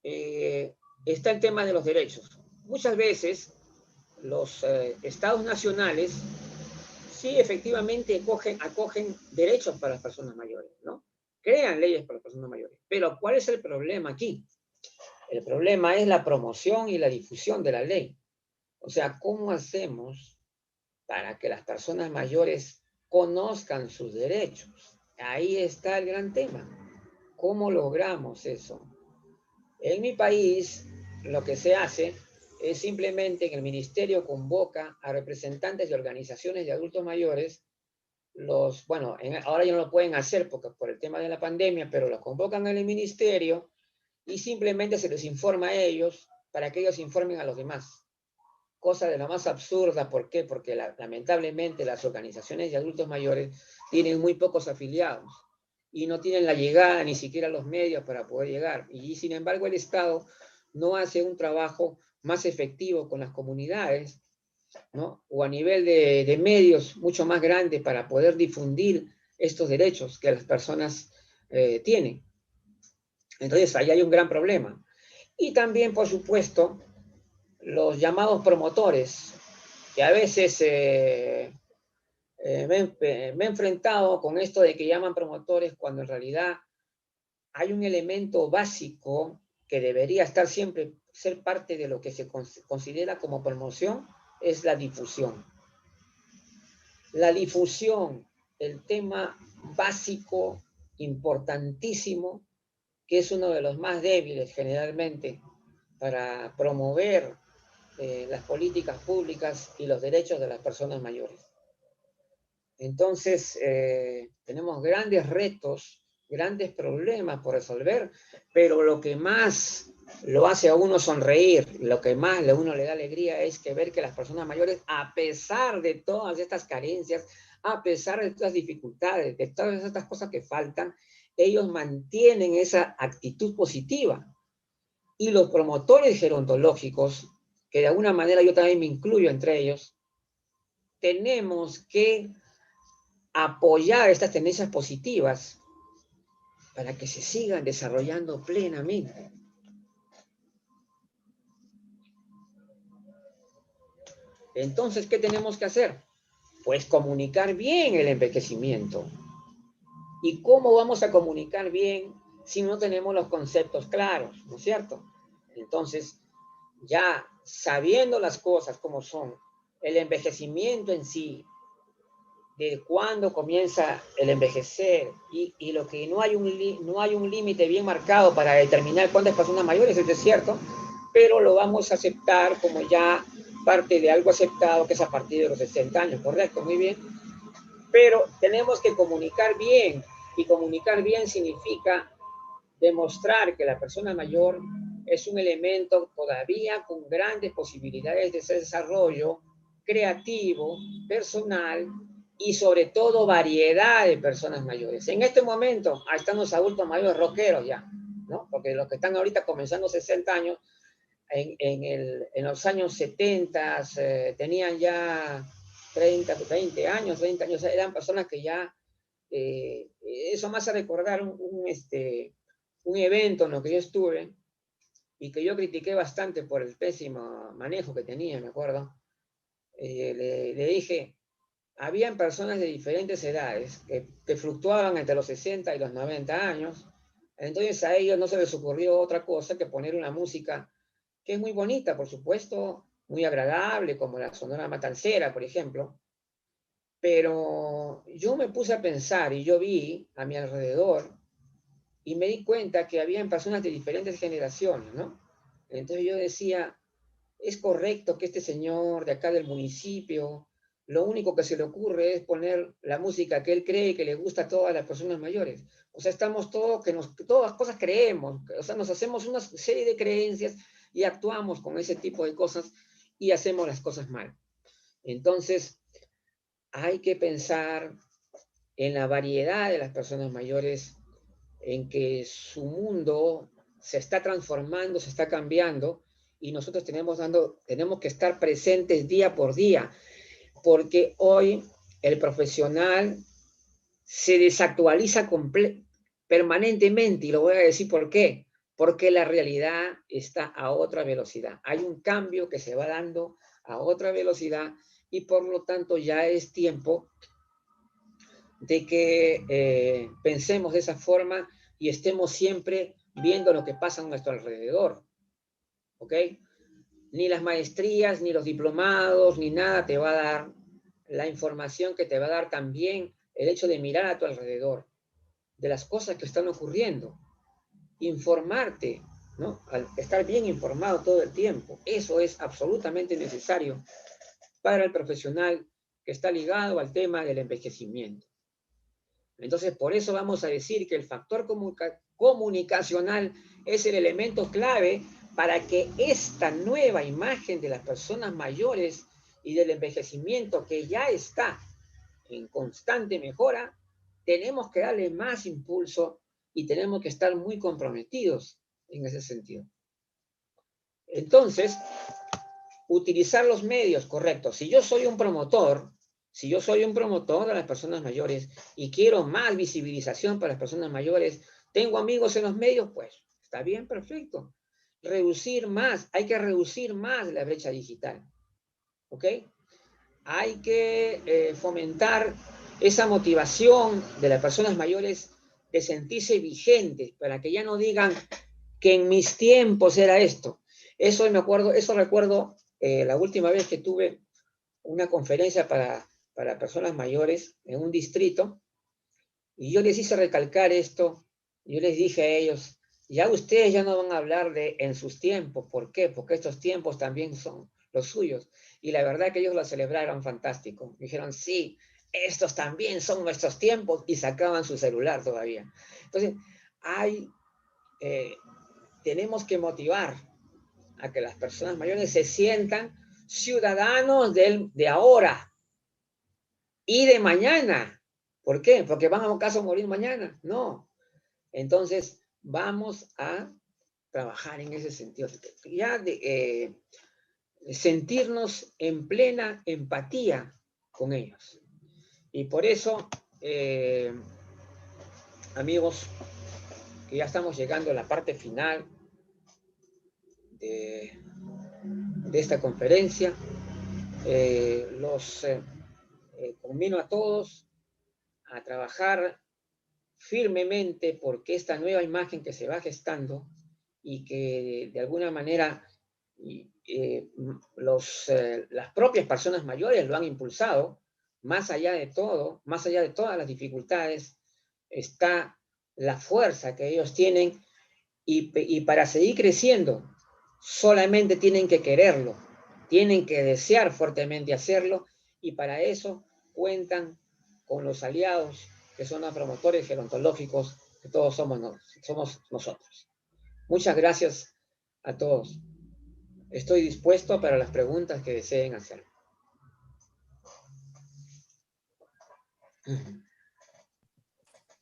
está el tema de los derechos. Muchas veces los estados nacionales sí efectivamente acogen derechos para las personas mayores, ¿no? Crean leyes para las personas mayores. Pero ¿cuál es el problema aquí? El problema es la promoción y la difusión de la ley. O sea, ¿cómo hacemos para que las personas mayores conozcan sus derechos? Ahí está el gran tema. ¿Cómo logramos eso? En mi país, lo que se hace es simplemente que el ministerio convoca a representantes de organizaciones de adultos mayores. Ahora ya no lo pueden hacer porque por el tema de la pandemia, pero los convocan en el ministerio y simplemente se les informa a ellos para que ellos informen a los demás. Cosa de lo más absurda. ¿Por qué? Porque lamentablemente las organizaciones de adultos mayores tienen muy pocos afiliados y no tienen la llegada ni siquiera los medios para poder llegar. Y sin embargo el Estado no hace un trabajo más efectivo con las comunidades, ¿no? O a nivel de medios mucho más grande para poder difundir estos derechos que las personas tienen. Entonces ahí hay un gran problema. Y también, por supuesto, los llamados promotores, que a veces me he enfrentado con esto de que llaman promotores cuando en realidad hay un elemento básico que debería estar siempre, ser parte de lo que se considera como promoción, es la difusión. La difusión, el tema básico, importantísimo, que es uno de los más débiles generalmente para promover las políticas públicas y los derechos de las personas mayores. Entonces, tenemos grandes retos, grandes problemas por resolver, pero lo que más lo hace a uno sonreír, lo que más a uno le da alegría es ver que las personas mayores, a pesar de todas estas carencias, a pesar de estas dificultades, de todas estas cosas que faltan, ellos mantienen esa actitud positiva. Y los promotores gerontológicos, que de alguna manera yo también me incluyo entre ellos, tenemos que apoyar estas tendencias positivas para que se sigan desarrollando plenamente. Entonces, ¿qué tenemos que hacer? Pues comunicar bien el envejecimiento. ¿Y cómo vamos a comunicar bien si no tenemos los conceptos claros, ¿no es cierto? Entonces, ya sabiendo las cosas como son, el envejecimiento en sí, de cuándo comienza el envejecer y lo que no hay un límite bien marcado para determinar cuántas personas mayores, eso es cierto, pero lo vamos a aceptar como ya parte de algo aceptado que es a partir de los 60 años, ¿correcto? Muy bien. Pero tenemos que comunicar bien, y comunicar bien significa demostrar que la persona mayor es un elemento todavía con grandes posibilidades de desarrollo creativo, personal y sobre todo variedad de personas mayores. En este momento, ahí están los adultos mayores rockeros ya, ¿no? Porque los que están ahorita comenzando 60 años, en los años 70 tenían ya 30 años, eran personas que ya, eso me hace recordar un evento en el que yo estuve y que yo critiqué bastante por el pésimo manejo que tenía, me acuerdo. Le dije, habían personas de diferentes edades que fluctuaban entre los 60 y los 90 años, entonces a ellos no se les ocurrió otra cosa que poner una música que es muy bonita, por supuesto, muy agradable, como la Sonora Matancera, por ejemplo, pero yo me puse a pensar y yo vi a mi alrededor y me di cuenta que habían personas de diferentes generaciones, ¿no? Entonces yo decía, es correcto que este señor de acá del municipio, lo único que se le ocurre es poner la música que él cree que le gusta a todas las personas mayores. O sea, estamos todos, todas las cosas creemos, o sea, nos hacemos una serie de creencias y actuamos con ese tipo de cosas y hacemos las cosas mal. Entonces, hay que pensar en la variedad de las personas mayores, en que su mundo se está transformando, se está cambiando, y nosotros tenemos que estar presentes día por día, porque hoy el profesional se desactualiza permanentemente, y lo voy a decir por qué. Porque la realidad está a otra velocidad. Hay un cambio que se va dando a otra velocidad y por lo tanto ya es tiempo de que pensemos de esa forma y estemos siempre viendo lo que pasa a nuestro alrededor. ¿Ok? Ni las maestrías, ni los diplomados, ni nada te va a dar la información que te va a dar también el hecho de mirar a tu alrededor, de las cosas que están ocurriendo. Informarte, ¿no? Al estar bien informado todo el tiempo. Eso es absolutamente necesario para el profesional que está ligado al tema del envejecimiento. Entonces, por eso vamos a decir que el factor comunicacional es el elemento clave para que esta nueva imagen de las personas mayores y del envejecimiento que ya está en constante mejora, tenemos que darle más impulso y tenemos que estar muy comprometidos en ese sentido. Entonces, utilizar los medios correctos. Si yo soy un promotor de las personas mayores y quiero más visibilización para las personas mayores, tengo amigos en los medios, pues está bien, perfecto. Hay que reducir más la brecha digital. ¿Ok? Hay que fomentar esa motivación de las personas mayores de sentirse vigentes, para que ya no digan que en mis tiempos era esto. Eso recuerdo la última vez que tuve una conferencia para personas mayores en un distrito, y yo les hice recalcar esto. Yo les dije a ellos, ya ustedes ya no van a hablar de en sus tiempos. ¿Por qué? Porque estos tiempos también son los suyos. Y la verdad que ellos lo celebraron fantástico. Dijeron, sí, estos también son nuestros tiempos, y sacaban su celular todavía. Entonces, tenemos que motivar a que las personas mayores se sientan ciudadanos de ahora y de mañana. ¿Por qué? Porque van a acaso morir mañana. No. Entonces, vamos a trabajar en ese sentido. Ya sentirnos en plena empatía con ellos. Y por eso, amigos, que ya estamos llegando a la parte final de esta conferencia, conmino a todos a trabajar firmemente porque esta nueva imagen que se va gestando y que de alguna manera las propias personas mayores lo han impulsado, más allá de todo, más allá de todas las dificultades, está la fuerza que ellos tienen y para seguir creciendo solamente tienen que quererlo, tienen que desear fuertemente hacerlo y para eso cuentan con los aliados que son los promotores gerontológicos que todos somos nosotros. Muchas gracias a todos. Estoy dispuesto para las preguntas que deseen hacer.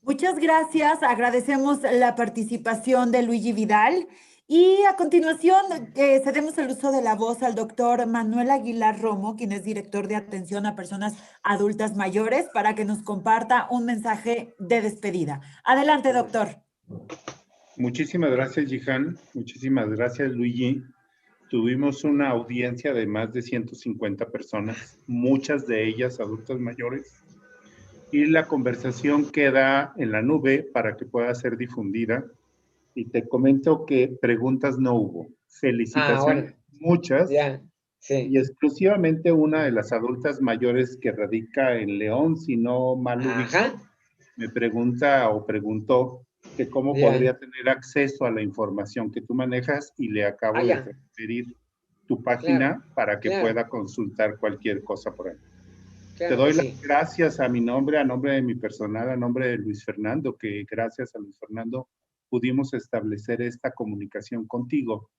Muchas gracias. Agradecemos la participación de Luigi Vidal. Y a continuación, cedemos el uso de la voz al doctor Manuel Aguilar Romo, quien es director de atención a personas adultas mayores, para que nos comparta un mensaje de despedida. Adelante, doctor. Muchísimas gracias, Jihan. Muchísimas gracias, Luigi. Tuvimos una audiencia de más de 150 personas, muchas de ellas adultas mayores, y la conversación queda en la nube para que pueda ser difundida. Y te comento que preguntas no hubo. Felicitaciones, muchas. Yeah, sí. Y exclusivamente una de las adultas mayores que radica en León, si no mal ubico, me pregunta o preguntó que cómo podría tener acceso a la información que tú manejas y le acabo de transferir tu página para que pueda consultar cualquier cosa por ahí. Te doy las gracias a mi nombre, a nombre de mi personal, a nombre de Luis Fernando, que gracias a Luis Fernando pudimos establecer esta comunicación contigo.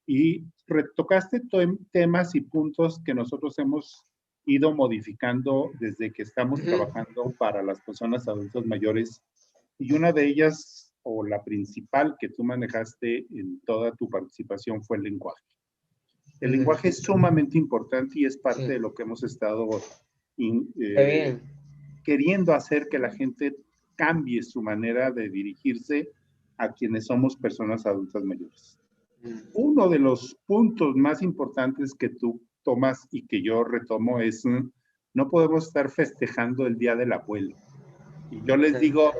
Y retocaste temas y puntos que nosotros hemos ido modificando desde que estamos trabajando para las personas adultas mayores. Y una de ellas, o la principal que tú manejaste en toda tu participación, fue el lenguaje. El lenguaje es sumamente importante y es parte de lo que hemos estado queriendo hacer que la gente cambie su manera de dirigirse a quienes somos personas adultas mayores. Uno de los puntos más importantes que tú tomas y que yo retomo es, no podemos estar festejando el Día del Abuelo. Y yo les digo,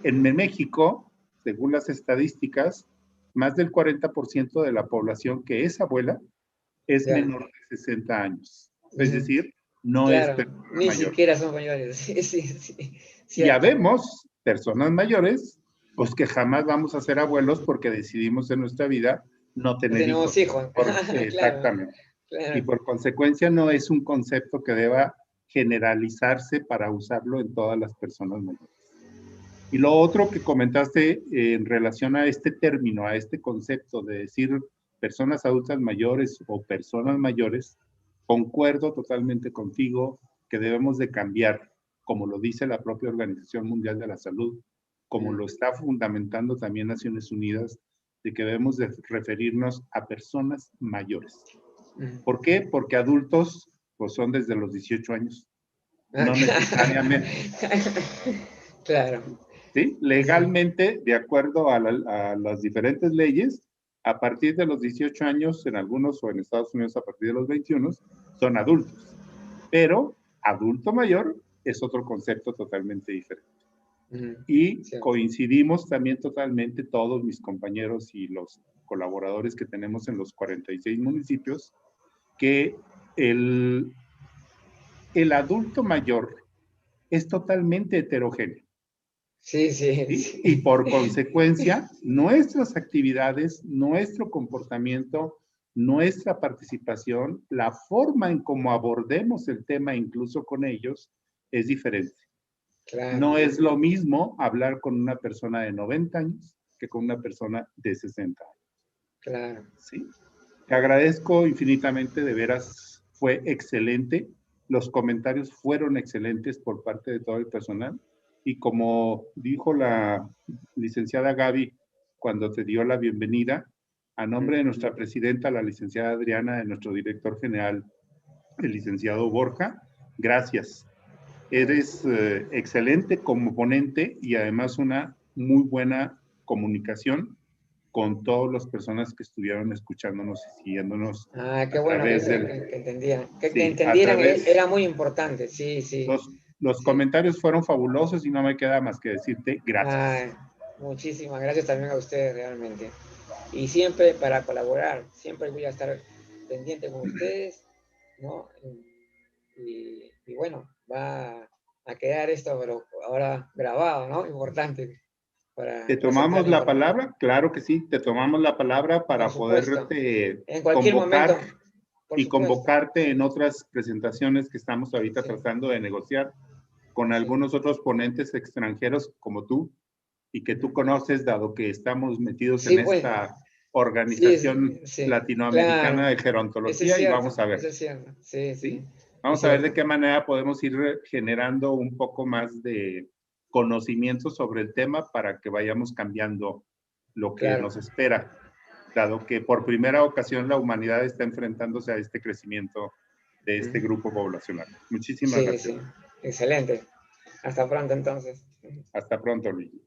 en México, según las estadísticas, más del 40% de la población que es abuela es menor de 60 años. Es decir, no es persona ni mayor. Siquiera son mayores. Sí, ya vemos personas mayores, pues que jamás vamos a ser abuelos porque decidimos en nuestra vida no tener hijos. Exactamente. Claro. Y por consecuencia no es un concepto que deba generalizarse para usarlo en todas las personas mayores. Y lo otro que comentaste en relación a este término, a este concepto de decir personas adultas mayores o personas mayores, concuerdo totalmente contigo que debemos de cambiar, como lo dice la propia Organización Mundial de la Salud, como lo está fundamentando también Naciones Unidas, de que debemos de referirnos a personas mayores. ¿Por qué? Porque adultos pues son desde los 18 años. No necesariamente. Claro. ¿Sí? Legalmente, de acuerdo a las diferentes leyes, a partir de los 18 años, en algunos o en Estados Unidos a partir de los 21, son adultos. Pero adulto mayor es otro concepto totalmente diferente. Y coincidimos también totalmente todos mis compañeros y los colaboradores que tenemos en los 46 municipios, que el adulto mayor es totalmente heterogéneo. Sí. Y por consecuencia, nuestras actividades, nuestro comportamiento, nuestra participación, la forma en cómo abordemos el tema incluso con ellos, es diferente. Claro. No es lo mismo hablar con una persona de 90 años que con una persona de 60 años. Claro. ¿Sí? Te agradezco infinitamente, de veras, fue excelente. Los comentarios fueron excelentes por parte de todo el personal. Y como dijo la licenciada Gaby cuando te dio la bienvenida, a nombre de nuestra presidenta, la licenciada Adriana, de nuestro director general, el licenciado Borja, gracias. Eres excelente como ponente y además una muy buena comunicación con todas las personas que estuvieron escuchándonos y siguiéndonos. Qué bueno que entendieran. Que entendieran era muy importante, sí, sí. Los comentarios fueron fabulosos y no me queda más que decirte gracias. Muchísimas gracias también a ustedes realmente. Y siempre para colaborar, siempre voy a estar pendiente con ustedes, ¿no? Y bueno, va a quedar esto pero ahora grabado, ¿no? Importante. ¿Te tomamos la palabra? Claro que sí, te tomamos la palabra para poderte en cualquier convocar momento, y convocarte en otras presentaciones que estamos ahorita tratando de negociar con algunos otros ponentes extranjeros como tú y que tú conoces, dado que estamos metidos en esta organización latinoamericana de gerontología y vamos a ver. Vamos a ver de qué manera podemos ir generando un poco más de conocimiento sobre el tema para que vayamos cambiando lo que nos espera, dado que por primera ocasión la humanidad está enfrentándose a este crecimiento de este grupo poblacional. Muchísimas gracias. Excelente. Hasta pronto entonces. Hasta pronto, Luigi.